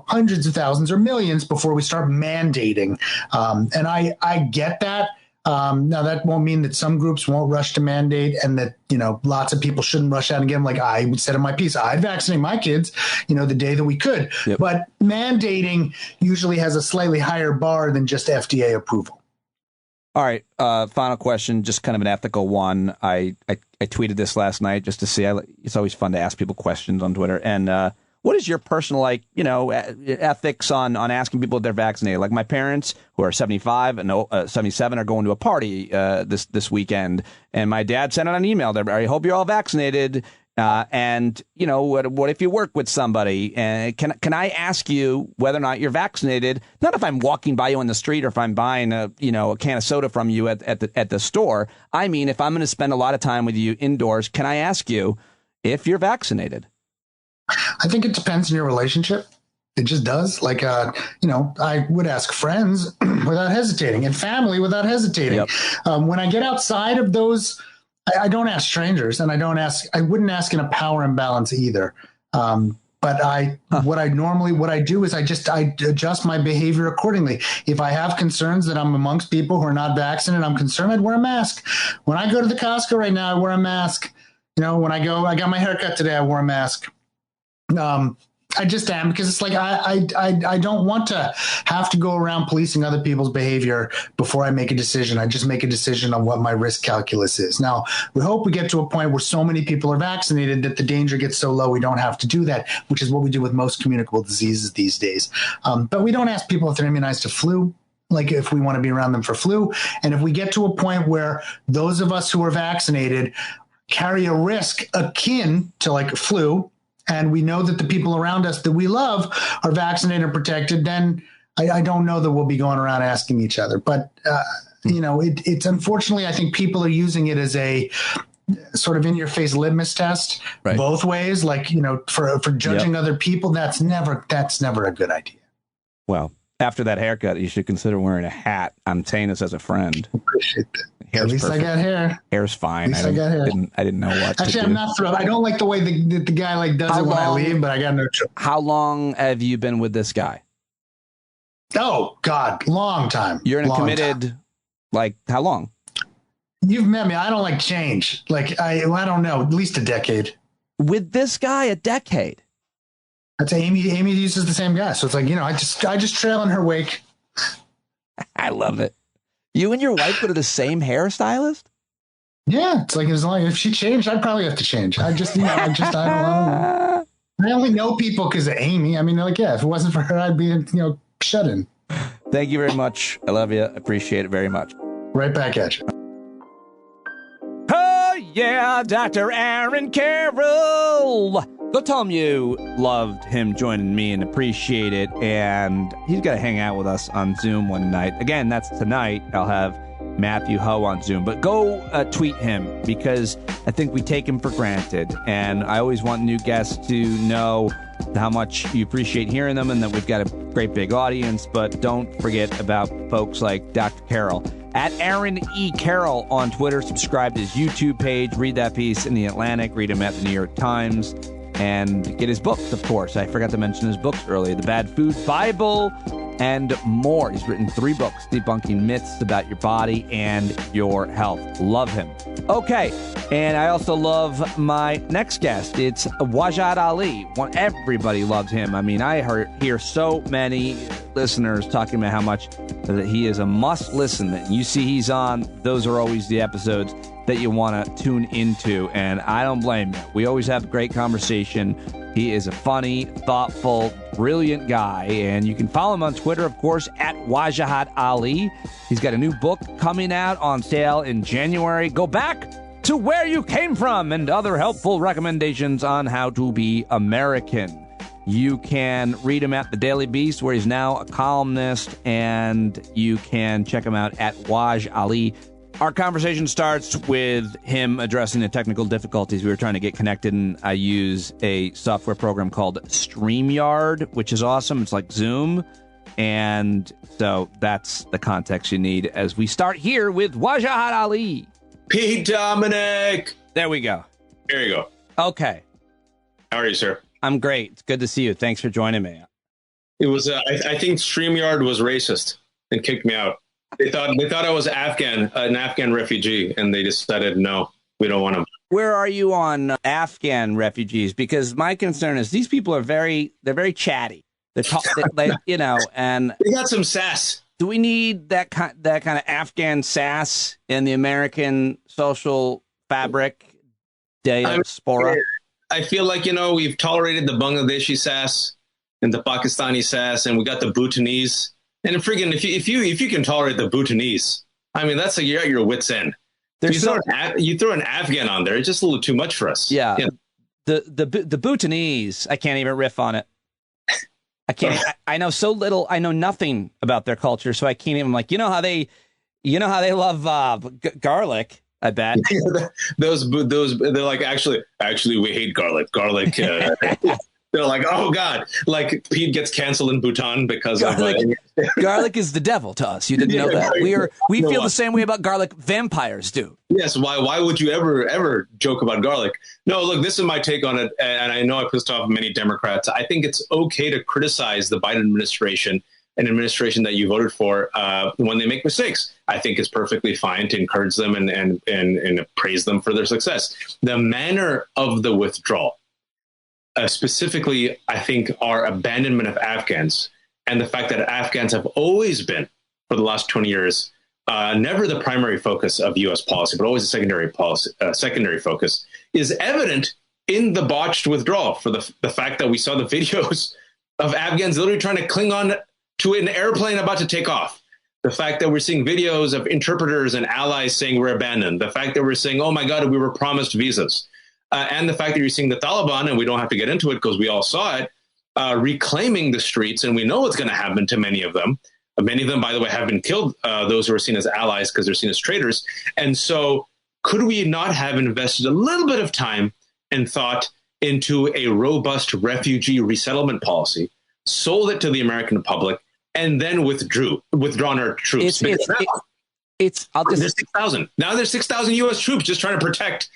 hundreds of thousands or millions before we start mandating. And I get that. Now, that won't mean that some groups won't rush to mandate and that, lots of people shouldn't rush out and get them. Like I would said in my piece, I'd vaccinate my kids, the day that we could. Yep. But mandating usually has a slightly higher bar than just FDA approval. All right. Final question, just kind of an ethical one. I tweeted this last night just to see. It's always fun to ask people questions on Twitter. And what is your personal, ethics on asking people if they're vaccinated? Like my parents, who are 75 and 77, are going to a party this weekend, and my dad sent out an email. I hope you're all vaccinated. And what if you work with somebody? And can I ask you whether or not you're vaccinated? Not if I'm walking by you on the street or if I'm buying a can of soda from you at the store. I mean, if I'm going to spend a lot of time with you indoors, can I ask you if you're vaccinated? I think it depends on your relationship. It just does. Like, I would ask friends without hesitating and family without hesitating. Yep. When I get outside of those, I don't ask strangers, and I wouldn't ask in a power imbalance either. But what I do is I adjust my behavior accordingly. If I have concerns that I'm amongst people who are not vaccinated, I'm concerned, I'd wear a mask. When I go to the Costco right now, I wear a mask. When I got my haircut today, I wore a mask. I just am, because it's like I don't want to have to go around policing other people's behavior before I make a decision. I just make a decision on what my risk calculus is. Now, we hope we get to a point where so many people are vaccinated that the danger gets so low we don't have to do that, which is what we do with most communicable diseases these days. But we don't ask people if they're immunized to flu, like if we want to be around them for flu. And if we get to a point where those of us who are vaccinated carry a risk akin to like flu, and we know that the people around us that we love are vaccinated and protected, then I don't know that we'll be going around asking each other. But, it's unfortunately, I think people are using it as a sort of in-your-face litmus test, right, both ways. Like, for judging other people, that's never a good idea. Well, after that haircut, you should consider wearing a hat. I'm saying this as a friend. Appreciate that. Hair's At least perfect. I got hair. Hair's fine. At least I got hair. I didn't know what. Actually, I'm not thrilled. I don't like the way the guy does it when I leave, but I got no trouble. How long have you been with this guy? Oh God, long time. You're in a committed, like how long? You've met me. I don't like change. Like I don't know, at least a decade. With this guy, a decade. I'd say Amy uses the same guy, so it's like I just trail in her wake. I love it. You and your wife go to the same hairstylist? Yeah, it's like as long if she changed, I'd probably have to change. I don't know. I only know people because of Amy. I mean, like, yeah, if it wasn't for her, I'd be, shut in. Thank you very much. I love you. Appreciate it very much. Right back at you. Oh, yeah, Dr. Aaron Carroll. Go tell him you loved him joining me and appreciate it. And he's got to hang out with us on Zoom one night. Again, that's tonight. I'll have Matthew Ho on Zoom. But go tweet him because I think we take him for granted. And I always want new guests to know how much you appreciate hearing them and that we've got a great big audience. But don't forget about folks like Dr. Carroll. At Aaron E. Carroll on Twitter. Subscribe to his YouTube page. Read that piece in The Atlantic. Read him at the New York Times. And get his books, of course. I forgot to mention his books earlier. The Bad Food Bible and more. He's written 3 books debunking myths about your body and your health. Love him. Okay, and I also love my next guest. It's Wajahat Ali. Everybody loves him. I mean, I hear so many listeners talking about how much that he is a must-listen. That you see he's on. Those are always the episodes that you want to tune into, and I don't blame you. We always have a great conversation. He is a funny, thoughtful, brilliant guy, and you can follow him on Twitter, of course, at Wajahat Ali. He's got a new book coming out on sale in January. Go back to where you came from and other helpful recommendations on how to be American. You can read him at The Daily Beast, where he's now a columnist, and you can check him out at Waj Ali. Our conversation starts with him addressing the technical difficulties. We were trying to get connected, and I use a software program called StreamYard, which is awesome. It's like Zoom. And so that's the context you need as we start here with Wajahat Ali. Pete Dominic. There we go. There you go. Okay. How are you, sir? I'm great. It's good to see you. Thanks for joining me. It was, I think StreamYard was racist and kicked me out. They thought I was an Afghan refugee, and they decided, no, we don't want them. Where are you on Afghan refugees? Because my concern is these people are very chatty. They're and they got some sass. Do we need that kind of Afghan sass in the American social fabric? Diaspora. I feel like we've tolerated the Bangladeshi sass and the Pakistani sass, and we got the Bhutanese. And friggin', if you can tolerate the Bhutanese, I mean, that's you're at your wit's end. You throw an Afghan on there, it's just a little too much for us. Yeah. The Bhutanese, I can't even riff on it. I can't. I know so little. I know nothing about their culture, so I can't even you know how they love garlic. I bet those they're like actually we hate garlic. Garlic. They're like, oh God, like Pete gets canceled in Bhutan because garlic, of garlic is the devil to us. You didn't know that. We feel the same way about garlic. Vampires do. Yes. Why would you ever joke about garlic? No, look, this is my take on it. And I know I pissed off many Democrats. I think it's okay to criticize the Biden administration, an administration that you voted for, when they make mistakes. I think it's perfectly fine to encourage them and praise them for their success. The manner of the withdrawal, specifically, I think, our abandonment of Afghans and the fact that Afghans have always been, for the last 20 years, never the primary focus of U.S. policy, but always a secondary focus, is evident in the botched withdrawal. For the fact that we saw the videos of Afghans literally trying to cling on to an airplane about to take off. The fact that we're seeing videos of interpreters and allies saying we're abandoned. The fact that we're saying, oh my God, we were promised visas. And the fact that you're seeing the Taliban, and we don't have to get into it because we all saw it, reclaiming the streets, and we know what's going to happen to many of them. Many of them, by the way, have been killed, those who are seen as allies because they're seen as traitors. And so could we not have invested a little bit of time and thought into a robust refugee resettlement policy, sold it to the American public, and then withdrawn our troops? There's 6,000. Now there's 6,000 U.S. troops just trying to protect,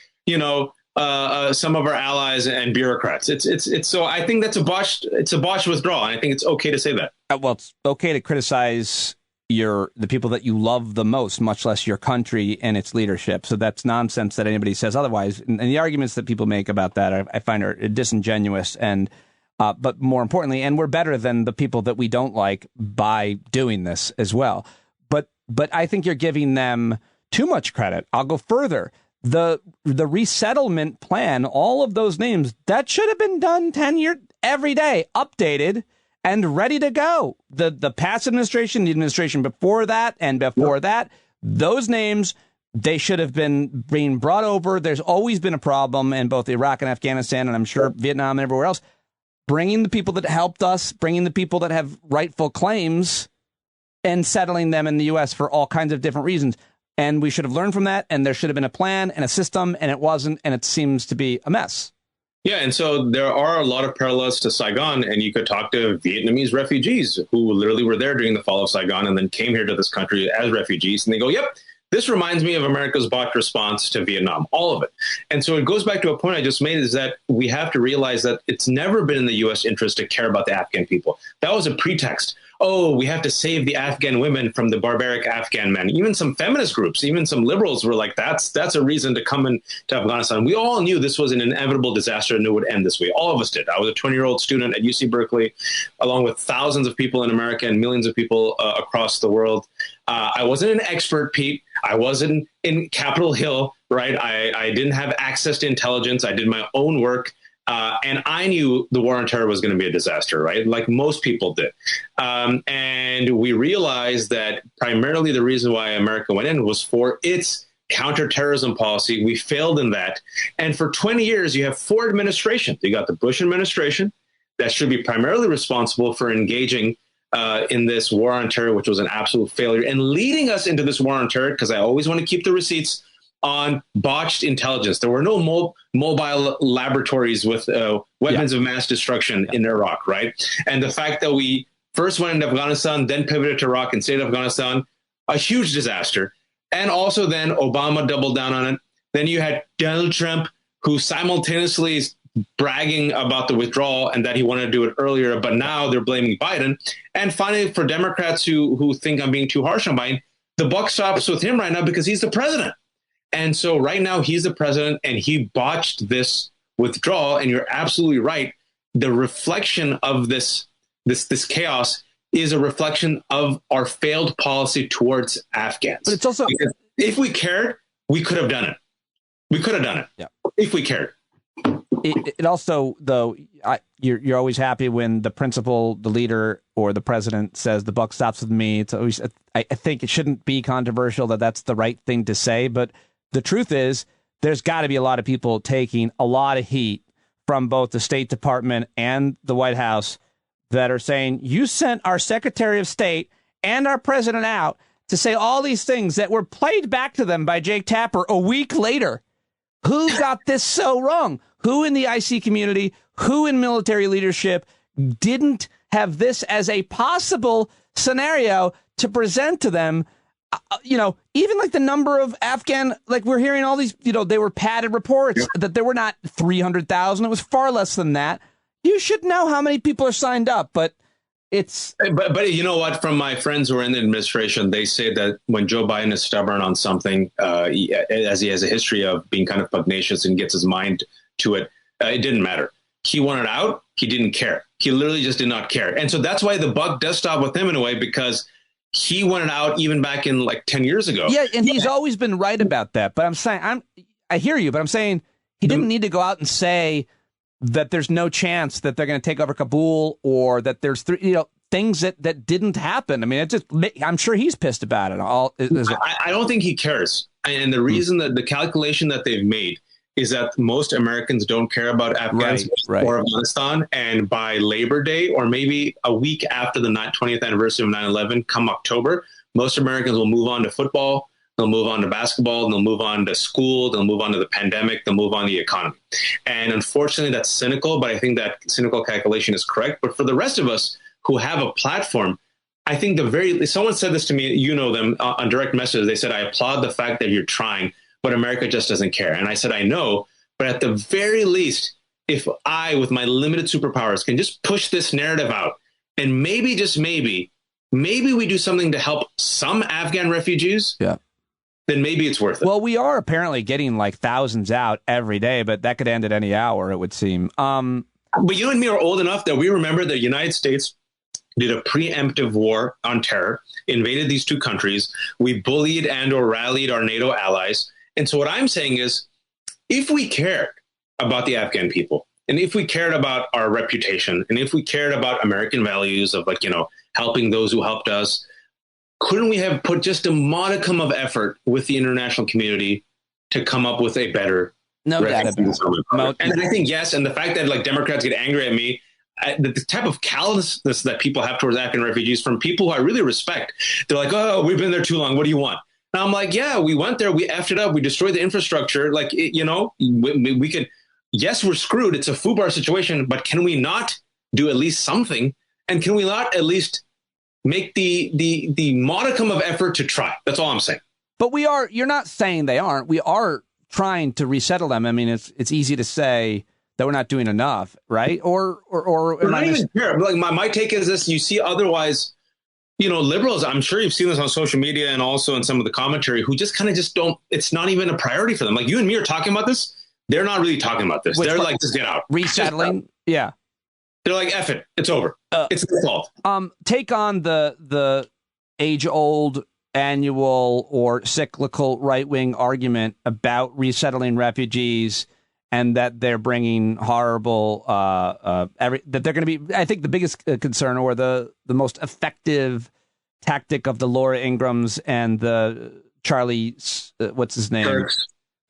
some of our allies and bureaucrats. It's so I think that's a botched withdrawal. And I think it's okay to say that. Well, it's okay to criticize the people that you love the most, much less your country and its leadership. So that's nonsense that anybody says otherwise. And the arguments that people make about that, I find are disingenuous and, but more importantly, and we're better than the people that we don't like by doing this as well. But but I think you're giving them too much credit. I'll go further. The resettlement plan, all of those names, that should have been done 10 years every day, updated and ready to go. The past administration, the administration before that and before that, those names, they should have been being brought over. There's always been a problem in both Iraq and Afghanistan, and I'm sure Vietnam and everywhere else, bringing the people that helped us, bringing the people that have rightful claims and settling them in the U.S. for all kinds of different reasons. And we should have learned from that, and there should have been a plan and a system, and it wasn't, and it seems to be a mess. Yeah, and so there are a lot of parallels to Saigon, and you could talk to Vietnamese refugees who literally were there during the fall of Saigon and then came here to this country as refugees, and they go, yep, this reminds me of America's botched response to Vietnam, all of it. And so it goes back to a point I just made, is that we have to realize that it's never been in the U.S. interest to care about the Afghan people. That was a pretext. Oh, we have to save the Afghan women from the barbaric Afghan men. Even some feminist groups, even some liberals were like, that's a reason to come into Afghanistan. We all knew this was an inevitable disaster and it would end this way. All of us did. I was a 20-year-old student at UC Berkeley, along with thousands of people in America and millions of people across the world. I wasn't an expert, Pete. I wasn't in Capitol Hill, right? I didn't have access to intelligence. I did my own work. And I knew the war on terror was going to be a disaster, right? Like most people did. And we realized that primarily the reason why America went in was for its counterterrorism policy. We failed in that. And for 20 years, you have 4 administrations. You got the Bush administration that should be primarily responsible for engaging in this war on terror, which was an absolute failure, and leading us into this war on terror, because I always want to keep the receipts on botched intelligence. There were no mobile laboratories with weapons of mass destruction in Iraq, right? And the fact that we first went into Afghanistan, then pivoted to Iraq and stayed in Afghanistan, a huge disaster. And also then Obama doubled down on it. Then you had Donald Trump, who simultaneously is bragging about the withdrawal and that he wanted to do it earlier, but now they're blaming Biden. And finally, for Democrats who think I'm being too harsh on Biden, the buck stops with him right now because he's the president. And so right now he's the president and he botched this withdrawal. And you're absolutely right. The reflection of this chaos is a reflection of our failed policy towards Afghans. But it's also, because if we cared, we could have done it. We could have done it. Yeah. If we cared. It also, though, you're always happy when the principal, the leader, or the president says the buck stops with me. It's always, I think it shouldn't be controversial that that's the right thing to say, but the truth is, there's got to be a lot of people taking a lot of heat from both the State Department and the White House that are saying, you sent our Secretary of State and our president out to say all these things that were played back to them by Jake Tapper a week later. Who got this so wrong? Who in the IC community, who in military leadership didn't have this as a possible scenario to present to them? Even like the number of Afghan, like we're hearing all these, they were padded reports that there were not 300,000. It was far less than that. You should know how many people are signed up, but it's. But you know what? From my friends who are in the administration, they say that when Joe Biden is stubborn on something, as he has a history of being kind of pugnacious and gets his mind to it, it didn't matter. He wanted out. He didn't care. He literally just did not care. And so that's why the buck does stop with him in a way, because he wanted out even back in like 10 years ago. Yeah, and he's always been right about that. But I'm saying, I hear you, but I'm saying he didn't need to go out and say that there's no chance that they're going to take over Kabul, or that there's things that didn't happen. I mean, I'm sure he's pissed about it. I don't think he cares. And the reason that the calculation that they've made is that most Americans don't care about Afghanistan or Afghanistan. And by Labor Day, or maybe a week after the 20th anniversary of 9/11, come October, most Americans will move on to football, they'll move on to basketball, they'll move on to school, they'll move on to the pandemic, they'll move on to the economy. And unfortunately, that's cynical, but I think that cynical calculation is correct. But for the rest of us who have a platform, I think someone said this to me, them on direct message. They said, I applaud the fact that you're trying, but America just doesn't care. And I said, I know, but at the very least, if I, with my limited superpowers, can just push this narrative out, and maybe, just maybe we do something to help some Afghan refugees, then maybe it's worth it. Well, we are apparently getting like thousands out every day, but that could end at any hour, it would seem. But you and me are old enough that we remember the United States did a preemptive war on terror, invaded these two countries. We bullied and or rallied our NATO allies. And so what I'm saying is, if we cared about the Afghan people, and if we cared about our reputation, and if we cared about American values of helping those who helped us, couldn't we have put just a modicum of effort with the international community to come up with a better refugee program? And I think, yes, and the fact that Democrats get angry at me, the type of callousness that people have towards Afghan refugees from people who I really respect, they're like, oh, we've been there too long. What do you want? And I'm like, yeah, we went there. We effed it up. We destroyed the infrastructure. We could, yes, we're screwed. It's a FUBAR situation, but can we not do at least something? And can we not at least make the modicum of effort to try? That's all I'm saying. But you're not saying they aren't. We are trying to resettle them. I mean, it's easy to say that we're not doing enough, right? Or not even here. My take is this: you see, otherwise, liberals. I'm sure you've seen this on social media and also in some of the commentary, who just don't. It's not even a priority for them. Like you and me are talking about this. They're not really talking about this. They're like, just get out, resettling. Yeah, they're like, F it, it's over. It's their fault. Take on the age-old, annual, or cyclical right-wing argument about resettling refugees. And that they're bringing horrible, that they're going to be, I think the biggest concern or the most effective tactic of the Laura Ingrams and the Charlie, what's his name?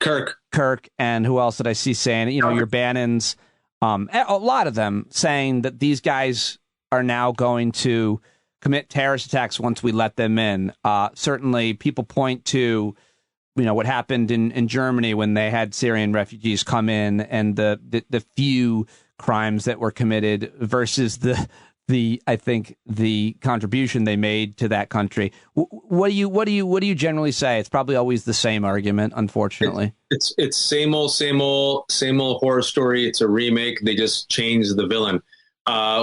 Kirk. And who else did I see saying, your Bannons, a lot of them saying that these guys are now going to commit terrorist attacks once we let them in. Certainly people point to, what happened in Germany when they had Syrian refugees come in and the few crimes that were committed versus I think the contribution they made to that country. What do you generally say? It's probably always the same argument, unfortunately. It's same old horror story. It's a remake. They just changed the villain.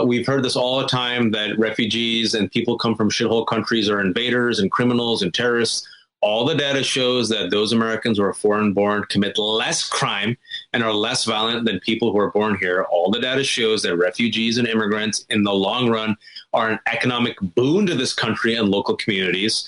We've heard this all the time, that refugees and people come from shithole countries are invaders and criminals and terrorists. All the data shows that those Americans who are foreign-born commit less crime and are less violent than people who are born here. All the data shows that refugees and immigrants in the long run are an economic boon to this country and local communities.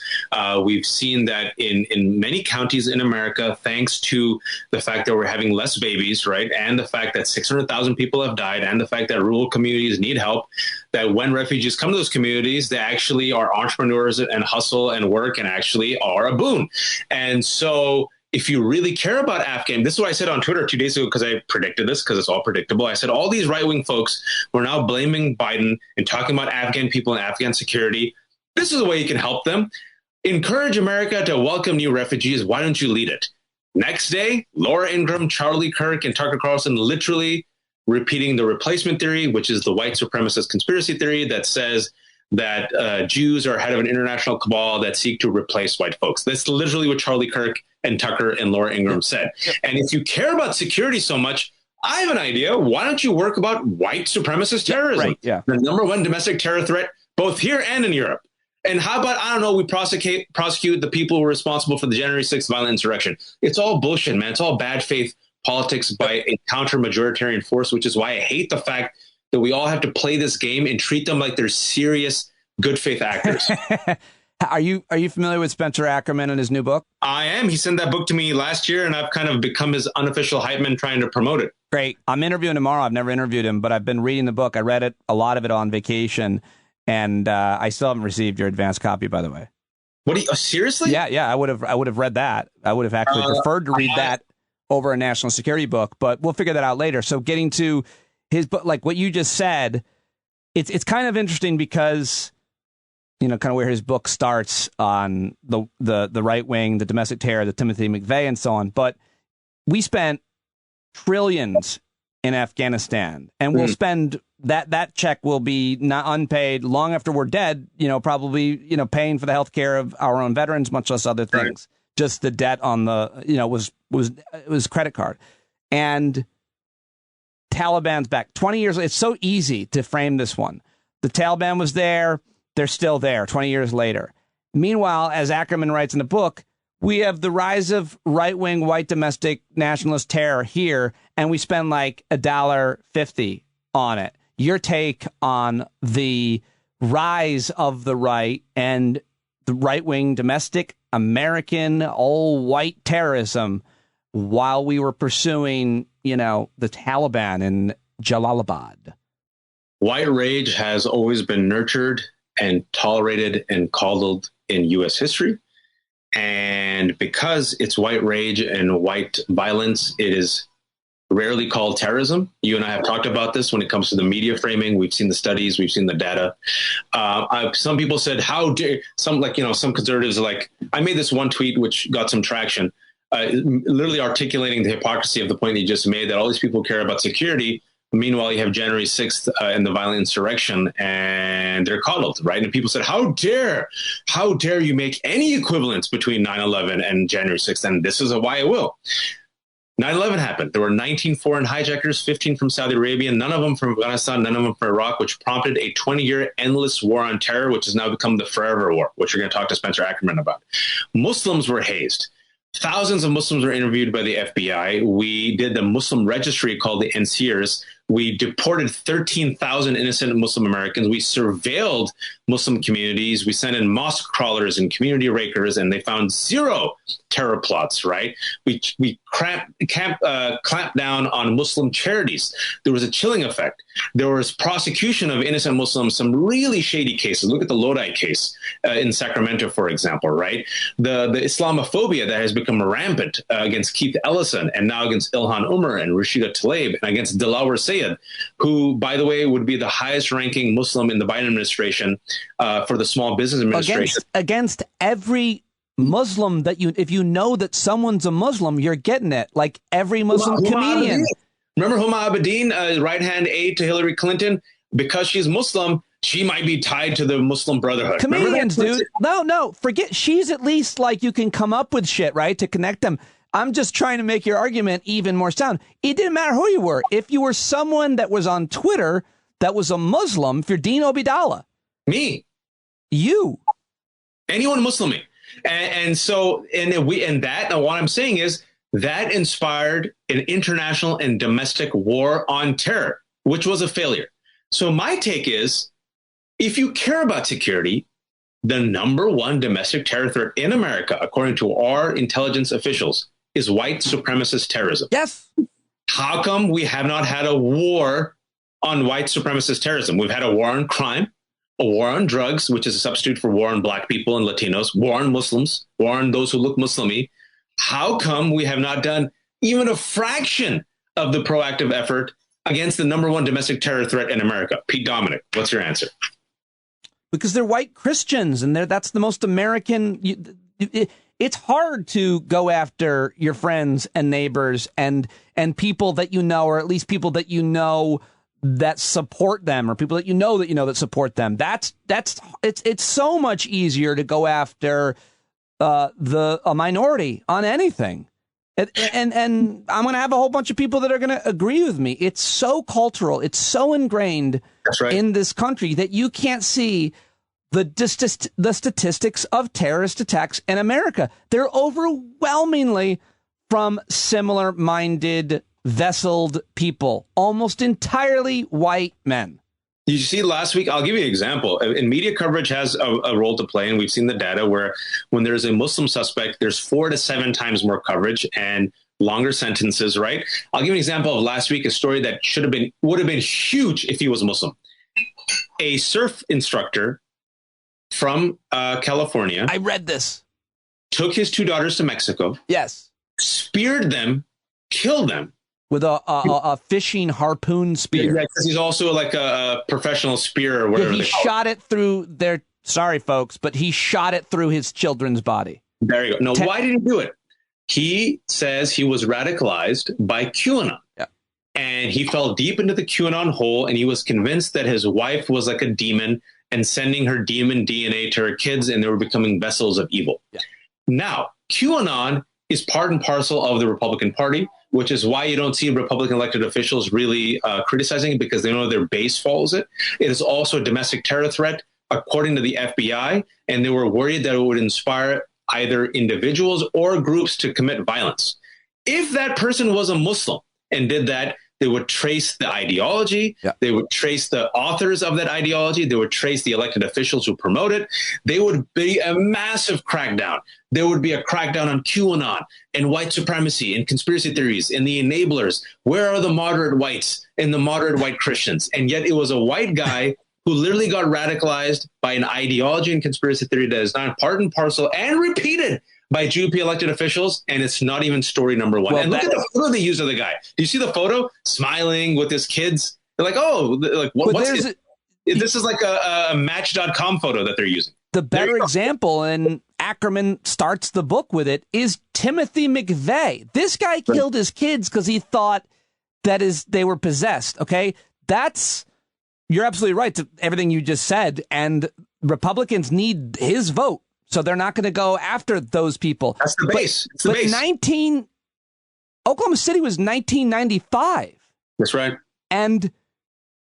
We've seen that in many counties in America, thanks to the fact that we're having less babies, right? And the fact that 600,000 people have died, and the fact that rural communities need help, that when refugees come to those communities, they actually are entrepreneurs and hustle and work and actually are a boon. And so if you really care about Afghan, this is what I said on Twitter 2 days ago, because I predicted this, because it's all predictable. I said all these right-wing folks were now blaming Biden and talking about Afghan people and Afghan security. This is the way you can help them. Encourage America to welcome new refugees. Why don't you lead it? Next day, Laura Ingraham, Charlie Kirk, and Tucker Carlson literally repeating the replacement theory, which is the white supremacist conspiracy theory that says that Jews are head of an international cabal that seek to replace white folks. That's literally what Charlie Kirk and Tucker and Laura Ingraham said. And if you care about security so much, I have an idea. Why don't you work about white supremacist terrorism? Right, yeah. The number one domestic terror threat, both here and in Europe. And how about, I don't know, we prosecute the people who were responsible for the January 6th violent insurrection. It's all bullshit, man. It's all bad faith politics by a counter-majoritarian force, which is why I hate the fact that we all have to play this game and treat them like they're serious, good faith actors. Are you familiar with Spencer Ackerman and his new book? I am. He sent that book to me last year, and I've kind of become his unofficial hype man trying to promote it. Great. I'm interviewing tomorrow. I've never interviewed him, but I've been reading the book. I read a lot of it on vacation, and I still haven't received your advanced copy, by the way. What? Seriously? Yeah. I would have read that. I would have actually preferred to read that over a national security book, but we'll figure that out later. So getting to his book, like what you just said, it's kind of interesting because, kind of where his book starts on the right wing, the domestic terror, the Timothy McVeigh and so on. But we spent trillions in Afghanistan, and we'll spend that check will be not unpaid long after we're dead, probably, paying for the health care of our own veterans, much less other things. Right. Just the debt on the, was credit card. And Taliban's back 20 years. It's so easy to frame this one. The Taliban was there. They're still there 20 years later. Meanwhile, as Ackerman writes in the book, we have the rise of right-wing white domestic nationalist terror here, and we spend like $1.50 on it. Your take on the rise of the right and the right-wing domestic American all-white terrorism while we were pursuing, the Taliban in Jalalabad. White rage has always been nurtured and tolerated and coddled in U.S. history. And because it's white rage and white violence, it is rarely called terrorism. You and I have talked about this when it comes to the media framing. We've seen the studies, we've seen the data. Some people said, how dare some conservatives are like, I made this one tweet which got some traction, literally articulating the hypocrisy of the point that you just made, that all these people care about security. Meanwhile, you have January 6th and the violent insurrection, and they're coddled, right? And people said, how dare you make any equivalence between 9/11 and January 6th? And this is why I will. 9/11 happened. There were 19 foreign hijackers, 15 from Saudi Arabia, none of them from Afghanistan, none of them from Iraq, which prompted a 20-year endless war on terror, which has now become the forever war, which we're going to talk to Spencer Ackerman about. Muslims were hazed. Thousands of Muslims were interviewed by the FBI. We did the Muslim registry called the NCRs. We deported 13,000 innocent Muslim Americans. We surveilled Muslim communities. We sent in mosque crawlers and community rakers, and they found zero terror plots, right? We clamped down on Muslim charities. There was a chilling effect. There was prosecution of innocent Muslims, some really shady cases. Look at the Lodi case in Sacramento, for example, right? The Islamophobia that has become rampant against Keith Ellison and now against Ilhan Omar and Rashida Tlaib and against Dilawar Sayed, who, by the way, would be the highest ranking Muslim in the Biden administration for the Small Business Administration. Against every Muslim that if you know that someone's a Muslim, you're getting it. Like every Muslim comedian. Remember Huma Abedin, right-hand aide to Hillary Clinton? Because she's Muslim, she might be tied to the Muslim Brotherhood. Comedians, dude. No, forget. She's at least like you can come up with shit, right, to connect them. I'm just trying to make your argument even more sound. It didn't matter who you were. If you were someone that was on Twitter that was a Muslim, if you're Dean Obeidallah. Me. You. Anyone Muslim. And what I'm saying is that inspired an international and domestic war on terror, which was a failure. So my take is, if you care about security, the number one domestic terror threat in America, according to our intelligence officials, is white supremacist terrorism. Yes. How come we have not had a war on white supremacist terrorism? We've had a war on crime, a war on drugs, which is a substitute for war on black people and Latinos, war on Muslims, war on those who look Muslim-y. How come we have not done even a fraction of the proactive effort against the number one domestic terror threat in America? Pete Dominic, what's your answer? Because they're white Christians, and that's the most American. It's hard to go after your friends and neighbors and people that you know, or at least people that you know that support them, or people that you know that support them. It's so much easier to go after a minority on anything. And I'm going to have a whole bunch of people that are going to agree with me. It's so cultural. It's so ingrained in this country that you can't see the statistics of terrorist attacks in America. They're overwhelmingly from similar-minded, vesseled people, almost entirely white men. You see last week, I'll give you an example. And media coverage has a role to play, and we've seen the data where when there's a Muslim suspect, there's 4 to 7 times more coverage and longer sentences, right? I'll give you an example of last week, a story that would have been huge if he was Muslim. A surf instructor from California. I read this. Took his 2 daughters to Mexico. Yes. Speared them, killed them. With a fishing harpoon spear. Yeah, because he's also like a professional spearer or whatever. Yeah, he shot it through their. Sorry, folks, but he shot it through his children's body. There you go. No, why did he do it? He says he was radicalized by QAnon. Yeah. And he fell deep into the QAnon hole, and he was convinced that his wife was like a demon and sending her demon DNA to her kids, and they were becoming vessels of evil. Yeah. Now, QAnon is part and parcel of the Republican Party, which is why you don't see Republican elected officials really criticizing it, because they know their base follows it. It is also a domestic terror threat, according to the FBI, and they were worried that it would inspire either individuals or groups to commit violence. If that person was a Muslim and did that, They would trace the ideology. Yeah. They would trace the authors of that ideology. They would trace the elected officials who promote it. They would be a massive crackdown. There would be a crackdown on QAnon and white supremacy and conspiracy theories and the enablers. Where are the moderate whites and the moderate white Christians? And yet it was a white guy who literally got radicalized by an ideology and conspiracy theory that is not part and parcel and repeated by GOP elected officials, and it's not even story number one. Well, and look at the photo they used of the guy. Do you see the photo? Smiling with his kids. They're like, oh, like what's it? This is like a Match.com photo that they're using. The better example, and Ackerman starts the book with it, is Timothy McVeigh. This guy killed his kids because he thought they were possessed. Okay, you're absolutely right to everything you just said, and Republicans need his vote. So they're not going to go after those people. That's the base. It's the base. Oklahoma City was 1995. That's right. And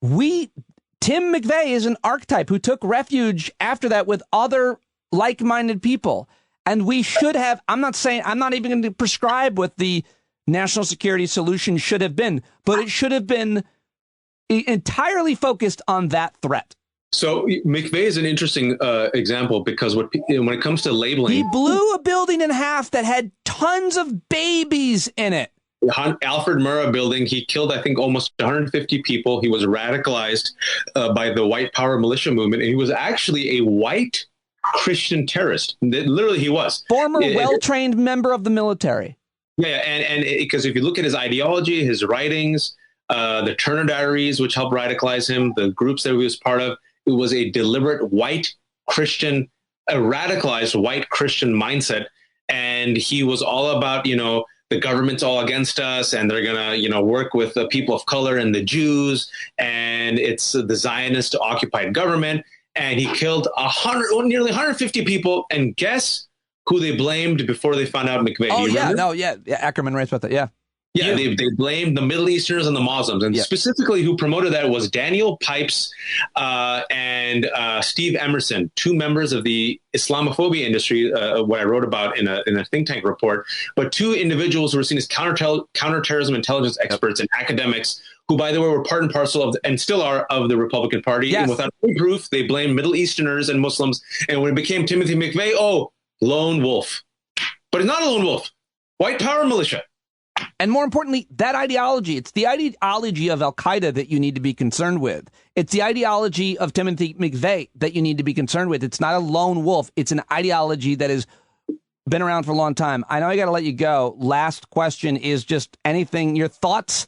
Tim McVeigh is an archetype who took refuge after that with other like-minded people. And we should have, I'm not even going to prescribe what the national security solution should have been, but it should have been entirely focused on that threat. So McVeigh is an interesting example because when it comes to labeling, he blew a building in half that had tons of babies in it. Alfred Murrah building, he killed, I think, almost 150 people. He was radicalized by the white power militia movement, and he was actually a white Christian terrorist. Literally, he was. Former well-trained member of the military. Yeah, and because if you look at his ideology, his writings, the Turner Diaries, which helped radicalize him, the groups that he was part of, it was a deliberate white Christian, a radicalized white Christian mindset. And he was all about, the government's all against us and they're going to, work with the people of color and the Jews. And it's the Zionist occupied government. And he killed nearly 150 people. And guess who they blamed before they found out McVeigh? Oh, yeah. Ackerman writes about that. Yeah. Yeah, they blamed the Middle Easterners and the Muslims. And specifically who promoted that was Daniel Pipes and Steve Emerson, two members of the Islamophobia industry, what I wrote about in a think tank report, but two individuals who were seen as counterterrorism intelligence experts and academics who, by the way, were part and parcel of, and still are, of the Republican Party. Yes. And without any proof, they blamed Middle Easterners and Muslims. And when it became Timothy McVeigh, lone wolf. But he's not a lone wolf. White power militia. And more importantly, that ideology, it's the ideology of al-Qaeda that you need to be concerned with. It's the ideology of Timothy McVeigh that you need to be concerned with. It's not a lone wolf. It's an ideology that has been around for a long time. I know I got to let you go. Last question is just anything, your thoughts.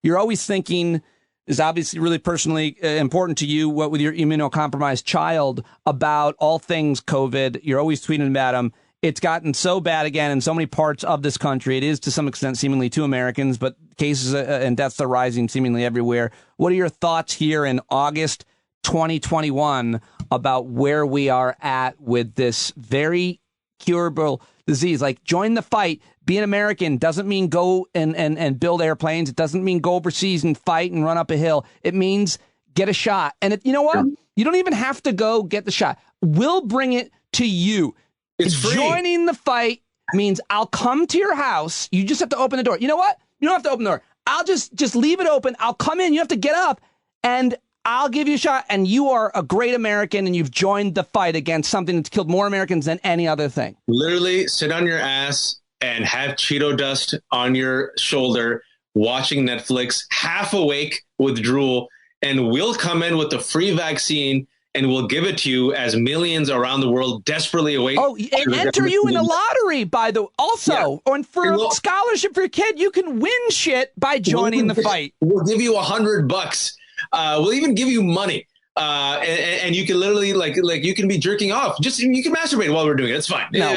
You're always thinking, is obviously really personally important to you, what with your immunocompromised child, about all things COVID. You're always tweeting about them. It's gotten so bad again in so many parts of this country. It is to some extent seemingly to Americans, but cases and deaths are rising seemingly everywhere. What are your thoughts here in August 2021 about where we are at with this very curable disease? Like, join the fight. Be an American doesn't mean go and build airplanes. It doesn't mean go overseas and fight and run up a hill. It means get a shot. And you know what? You don't even have to go get the shot. We'll bring it to you. It's free. Joining the fight means I'll come to your house. You just have to open the door. You know what? You don't have to open the door. I'll just leave it open. I'll come in. You have to get up and I'll give you a shot. And you are a great American and you've joined the fight against something that's killed more Americans than any other thing. Literally sit on your ass and have Cheeto dust on your shoulder, watching Netflix, half awake with drool. And we'll come in with the free vaccine and we'll give it to you as millions around the world desperately await. Oh, and enter you in the lottery, by the also. Yeah. And for a scholarship for your kid, you can win shit by joining the fight. We'll give you $100. We'll even give you money. And you can literally like you can be jerking off. Just you can masturbate while we're doing it. It's fine. No,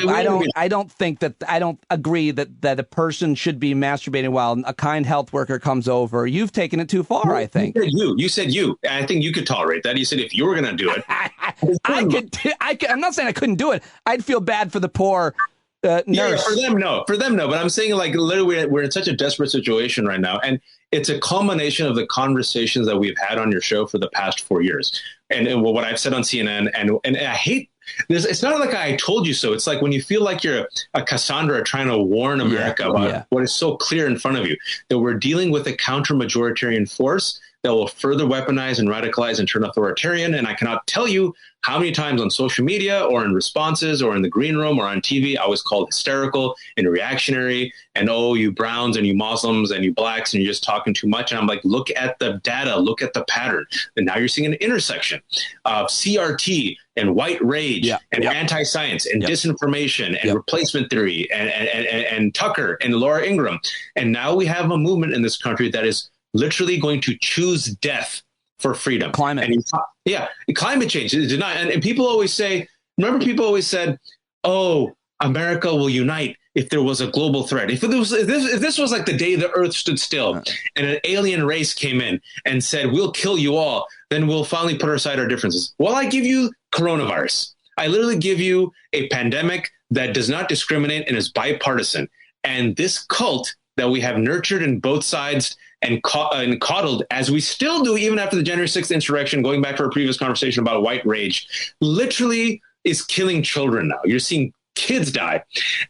I don't think that. I don't agree that a person should be masturbating while a kind health worker comes over. You've taken it too far. I think you said you. I think you could tolerate that. You said if you were going to do it, I could. I'm not saying I couldn't do it. I'd feel bad for the poor nurse. Yeah, for them, no. But I'm saying like literally we're in such a desperate situation right now, and it's a culmination of the conversations that we've had on your show for the past 4 years, and what I've said on CNN, and I hate It's not like I told you so. It's like when you feel like you're a Cassandra trying to warn America about what is so clear in front of you, that we're dealing with a counter-majoritarian force that will further weaponize and radicalize and turn authoritarian. And I cannot tell you how many times on social media or in responses or in the green room or on TV, I was called hysterical and reactionary and, oh, you browns and you Muslims and you blacks and you're just talking too much. And I'm like, look at the data, look at the pattern. And now you're seeing an intersection of CRT and white rage and anti-science and disinformation and replacement theory and Tucker and Laura Ingraham. And now we have a movement in this country that is literally going to choose death for freedom. Climate. And, climate change. And people always say, remember people always said, oh, America will unite if there was a global threat. If this was like the day the earth stood still and an alien race came in and said, we'll kill you all, then we'll finally put aside our differences. Well, I give you coronavirus. I literally give you a pandemic that does not discriminate and is bipartisan. And this cult that we have nurtured in both sides and coddled, as we still do even after the January 6th insurrection, going back to our previous conversation about white rage, literally is killing children now. You're seeing kids die,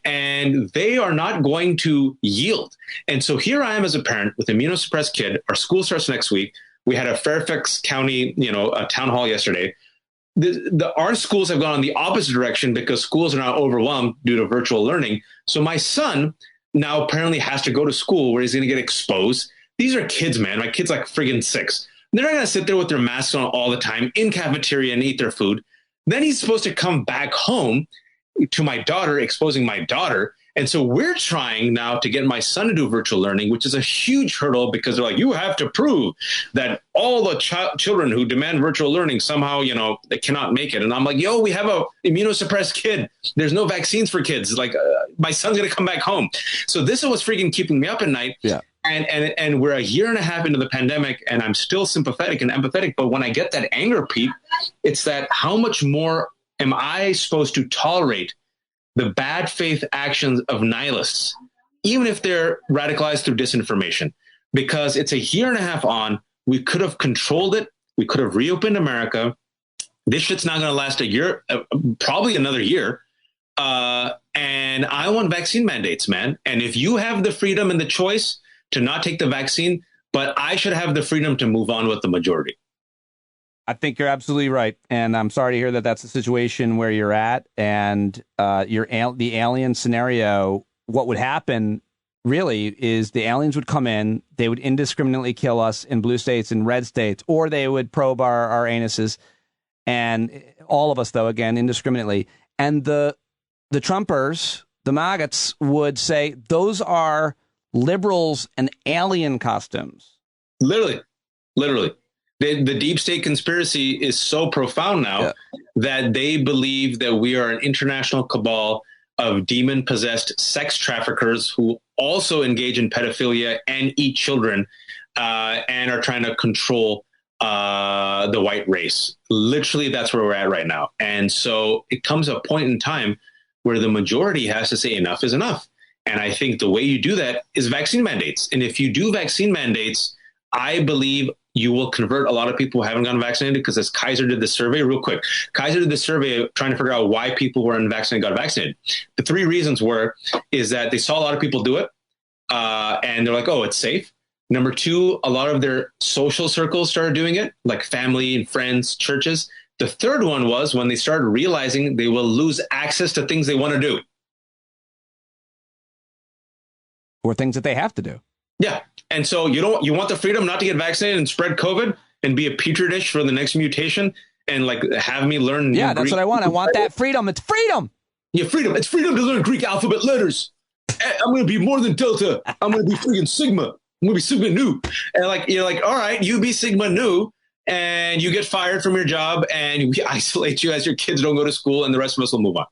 and they are not going to yield. And so here I am as a parent with an immunosuppressed kid. Our school starts next week. We had a Fairfax County, a town hall yesterday. Our schools have gone in the opposite direction because schools are now overwhelmed due to virtual learning. So my son now apparently has to go to school where he's going to get exposed. These are kids, man. My kid's like friggin' 6. They're not going to sit there with their masks on all the time in cafeteria and eat their food. Then he's supposed to come back home to my daughter, exposing my daughter. And so we're trying now to get my son to do virtual learning, which is a huge hurdle because they're like, you have to prove that all the children who demand virtual learning somehow, they cannot make it. And I'm like, we have a immunosuppressed kid. There's no vaccines for kids. Like my son's going to come back home. So this is what's freaking keeping me up at night. Yeah. And we're a year and a half into the pandemic, and I'm still sympathetic and empathetic. But when I get that anger, Pete, it's that how much more am I supposed to tolerate the bad faith actions of nihilists, even if they're radicalized through disinformation? Because it's a year and a half on. We could have controlled it. We could have reopened America. This shit's not going to last a year, probably another year. And I want vaccine mandates, man. And if you have the freedom and the choice to not take the vaccine, but I should have the freedom to move on with the majority. I think you're absolutely right. And I'm sorry to hear that that's the situation where you're at. And the alien scenario, what would happen really is the aliens would come in, they would indiscriminately kill us in blue states and red states, or they would probe our anuses, and all of us, though, again, indiscriminately. And the Trumpers, the maggots, would say those are liberals and alien costumes. Literally. The deep state conspiracy is so profound now that they believe that we are an international cabal of demon-possessed sex traffickers who also engage in pedophilia and eat children and are trying to control the white race. Literally, that's where we're at right now. And so it comes a point in time where the majority has to say enough is enough. And I think the way you do that is vaccine mandates. And if you do vaccine mandates, I believe you will convert a lot of people who haven't gotten vaccinated, because as Kaiser did the survey, real quick, Kaiser did the survey trying to figure out why people who are unvaccinated got vaccinated. The 3 reasons is that they saw a lot of people do it and they're like, oh, it's safe. Number 2, a lot of their social circles started doing it, like family and friends, churches. The third one was when they started realizing they will lose access to things they want to do. Or things that they have to do. Yeah. And so you want the freedom not to get vaccinated and spread COVID and be a petri dish for the next mutation and like have me learn. Yeah, that's Greek. What I want. I want that freedom. It's freedom. Yeah, freedom. It's freedom to learn Greek alphabet letters. I'm going to be more than Delta. I'm going to be freaking Sigma. I'm going to be Sigma Nu. And you're like, all right, you be Sigma Nu, and you get fired from your job and we isolate you as your kids don't go to school, and the rest of us will move on.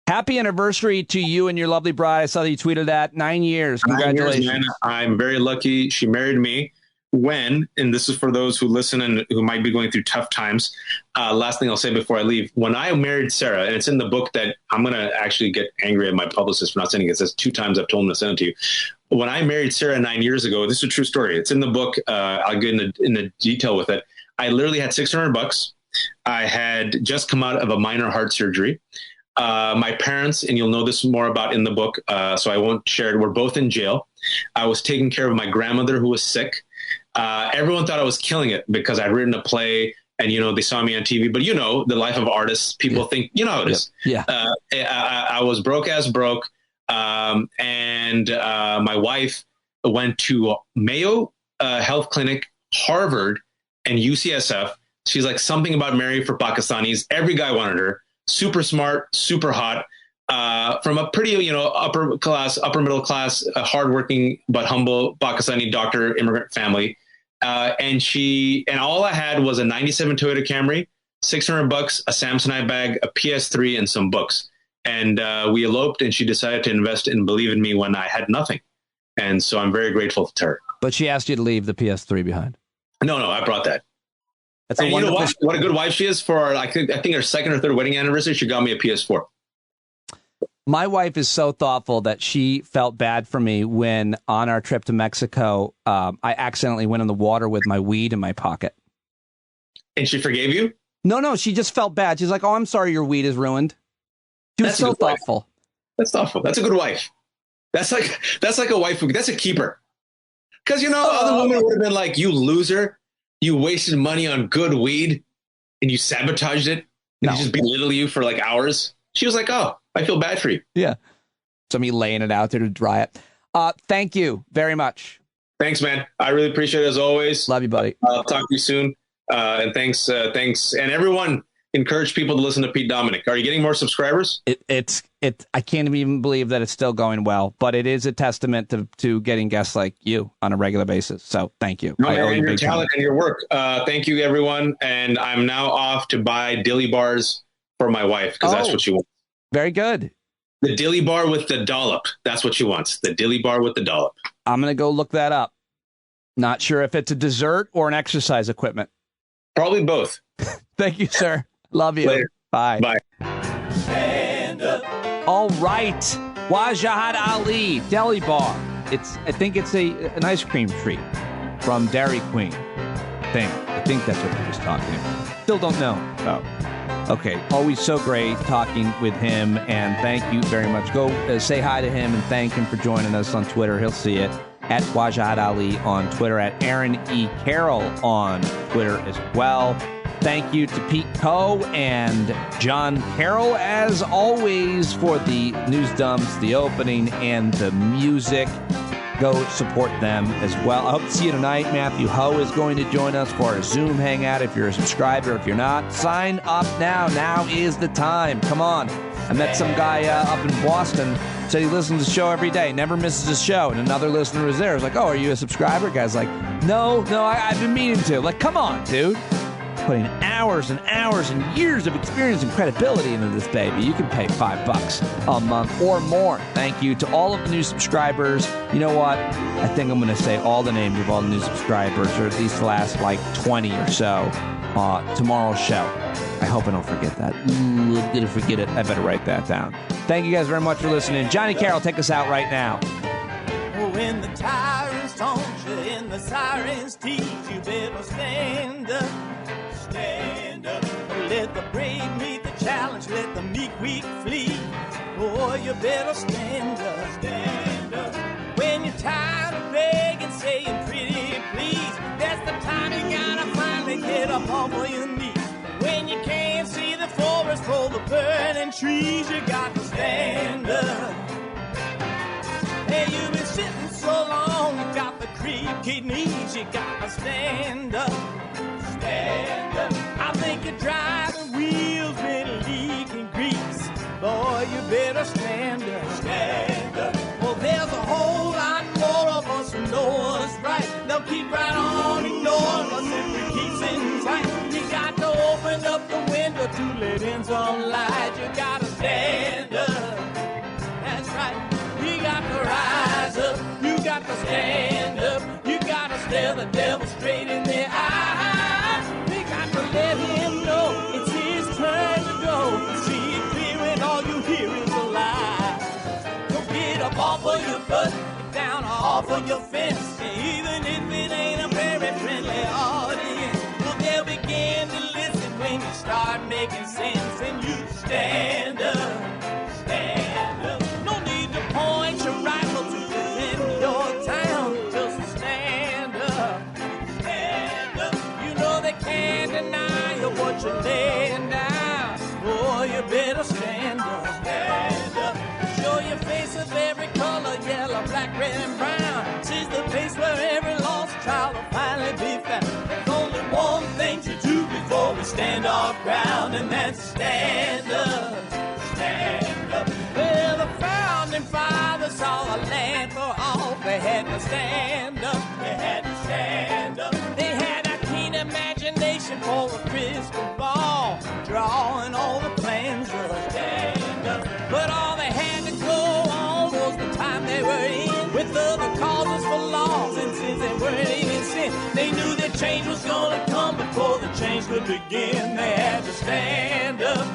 Happy anniversary to you and your lovely bride. I saw that you tweeted that. 9 years. Congratulations. 9 years, man. I'm very lucky. She married me when, and this is for those who listen and who might be going through tough times. Last thing I'll say before I leave. When I married Sarah, and it's in the book that I'm going to actually get angry at my publicist for not sending it. It says 2 times I've told him to send it to you. When I married Sarah 9 years ago, this is a true story. It's in the book. I'll get into detail with it. I literally had $600. I had just come out of a minor heart surgery. My parents, and you'll know this more about in the book, so I won't share it, were both in jail. I was taking care of my grandmother who was sick. Everyone thought I was killing it because I'd written a play and, they saw me on TV. But, the life of artists, people think, how it is. Yeah. I was broke as broke. And my wife went to Mayo Health Clinic, Harvard, and UCSF. She's like something about Married for Pakistanis. Every guy wanted her. Super smart, super hot, from a pretty, upper middle class, hardworking but humble Pakistani doctor immigrant family. And all I had was a 97 Toyota Camry, $600, a Samsonite bag, a PS3, and some books. And we eloped, and she decided to invest and believe in me when I had nothing. And so I'm very grateful to her. But she asked you to leave the PS3 behind. No, I brought that. That's and what a good wife she is for I think her second or third wedding anniversary. She got me a PS4. My wife is so thoughtful that she felt bad for me when on our trip to Mexico, I accidentally went in the water with my weed in my pocket. And she forgave you? No, she just felt bad. She's like, "Oh, I'm sorry, your weed is ruined." She was so thoughtful. Wife. That's thoughtful. That's a good wife. That's like a wife. That's a keeper. Because other women would have been like, "You loser. You wasted money on good weed and you sabotaged it and you just belittle you for like hours." She was like, "Oh, I feel bad for you." Yeah. So me laying it out there to dry it. Thank you very much. Thanks, man. I really appreciate it as always. Love you, buddy. I'll talk to you soon. And thanks. And everyone, encourage people to listen to Pete Dominic. Are you getting more subscribers? I can't even believe that it's still going well, but it is a testament to getting guests like you on a regular basis. So thank you. No, and your talent and your work. Thank you, everyone. And I'm now off to buy dilly bars for my wife because that's what she wants. Very good. The dilly bar with the dollop. That's what she wants. The dilly bar with the dollop. I'm going to go look that up. Not sure if it's a dessert or an exercise equipment. Probably both. Thank you, sir. Love you. Later. Bye. Bye. All right. Wajahat Ali Deli Bar. I think it's an ice cream treat from Dairy Queen. I think that's what he was talking about. Still don't know. Oh. Okay. Always so great talking with him, and thank you very much. Go say hi to him and thank him for joining us on Twitter. He'll see it. At Wajahat Ali on Twitter, at Aaron E. Carroll on Twitter as well. Thank you to Pete Coe and John Carroll, as always, for the news dumps, the opening, and the music. Go support them as well. I hope to see you tonight. Matthew Ho is going to join us for a Zoom hangout. If you're a subscriber, if you're not, sign up now. Now is the time. Come on. I met some guy up in Boston, said he listens to the show every day, never misses a show. And another listener was there. I was like, "Oh, are you a subscriber?" Guy's like, No, I've been meaning to. Like, come on, dude. Putting hours and hours and years of experience and credibility into this baby. You can pay $5 a month or more. Thank you to all of the new subscribers. You know what? I think I'm going to say all the names of all the new subscribers, or at least the last like 20 or so, tomorrow's show. I hope I don't forget that. I'm going to forget it. I better write that down. Thank you guys very much for listening. Johnny Carroll, take us out right now. When the tyrants taunt you and the sirens tease, you better stand up. Stand up. Let the brave meet the challenge. Let the weak flee. Oh, you better stand up. Stand up. When you're tired of begging, saying pretty please, that's the time you gotta finally get up off of your knees. When you can't see the forest for the burning trees, you got to stand up. Hey, you've been sitting so long, you got the creaky knees, you got to stand up. Stand up. I think you're driving wheels with leaking grease. Boy, you better stand up. Stand up. Well, there's a whole lot more of us who know what's right. They'll keep right on ignoring us if we keep sitting tight. You got to open up the window to let in some light. You got to stand up. That's right. You got to rise up. You got to stand up. You got to stare the devil straight in the eye. Let him know it's his turn to go. See it clear when all you hear is a lie. Don't get up off of your butt, down off of your fence. Even if it ain't a very friendly audience, well, they'll begin to listen when you stand up. They had to stand up. They had a keen imagination for a crystal ball, drawing all the plans of a stand up. But all they had to go on was the time they were in, with other causes for laws, and since they weren't even sin, they knew that change was gonna come before the change could begin. They had to stand up.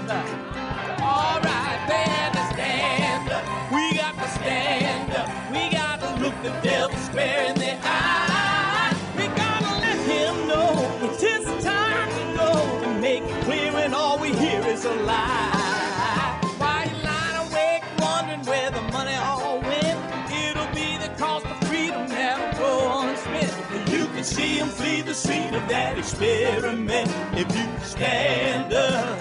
All right, they had to stand up. We got to stand up. We got to look the devil square in the eye. We gotta let him know it's his time to go, and make it clear when all we hear is a lie. Why you lying awake wondering where the money all went? It'll be the cost of freedom that'll go unspent. You can see him flee the scene of that experiment if you stand up.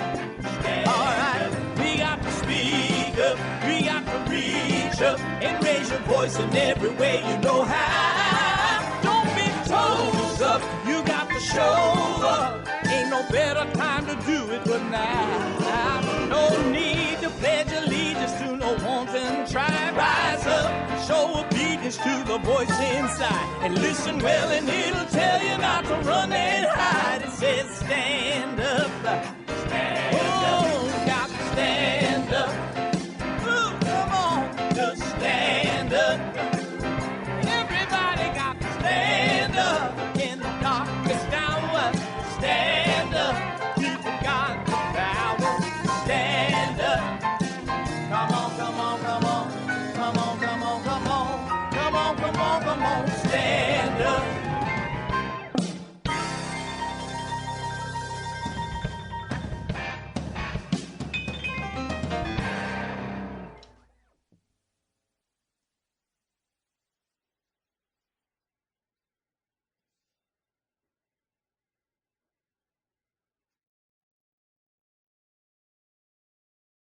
All right, we got to speak up. We got to reach up and raise your voice in every way you know how. Don't be toes up. You got to show up. Ain't no better time to do it but now. No need to pledge allegiance to no wanton tribe. Rise up, show obedience to the voice inside, and listen well, and it'll tell you not to run and hide. It says stand up.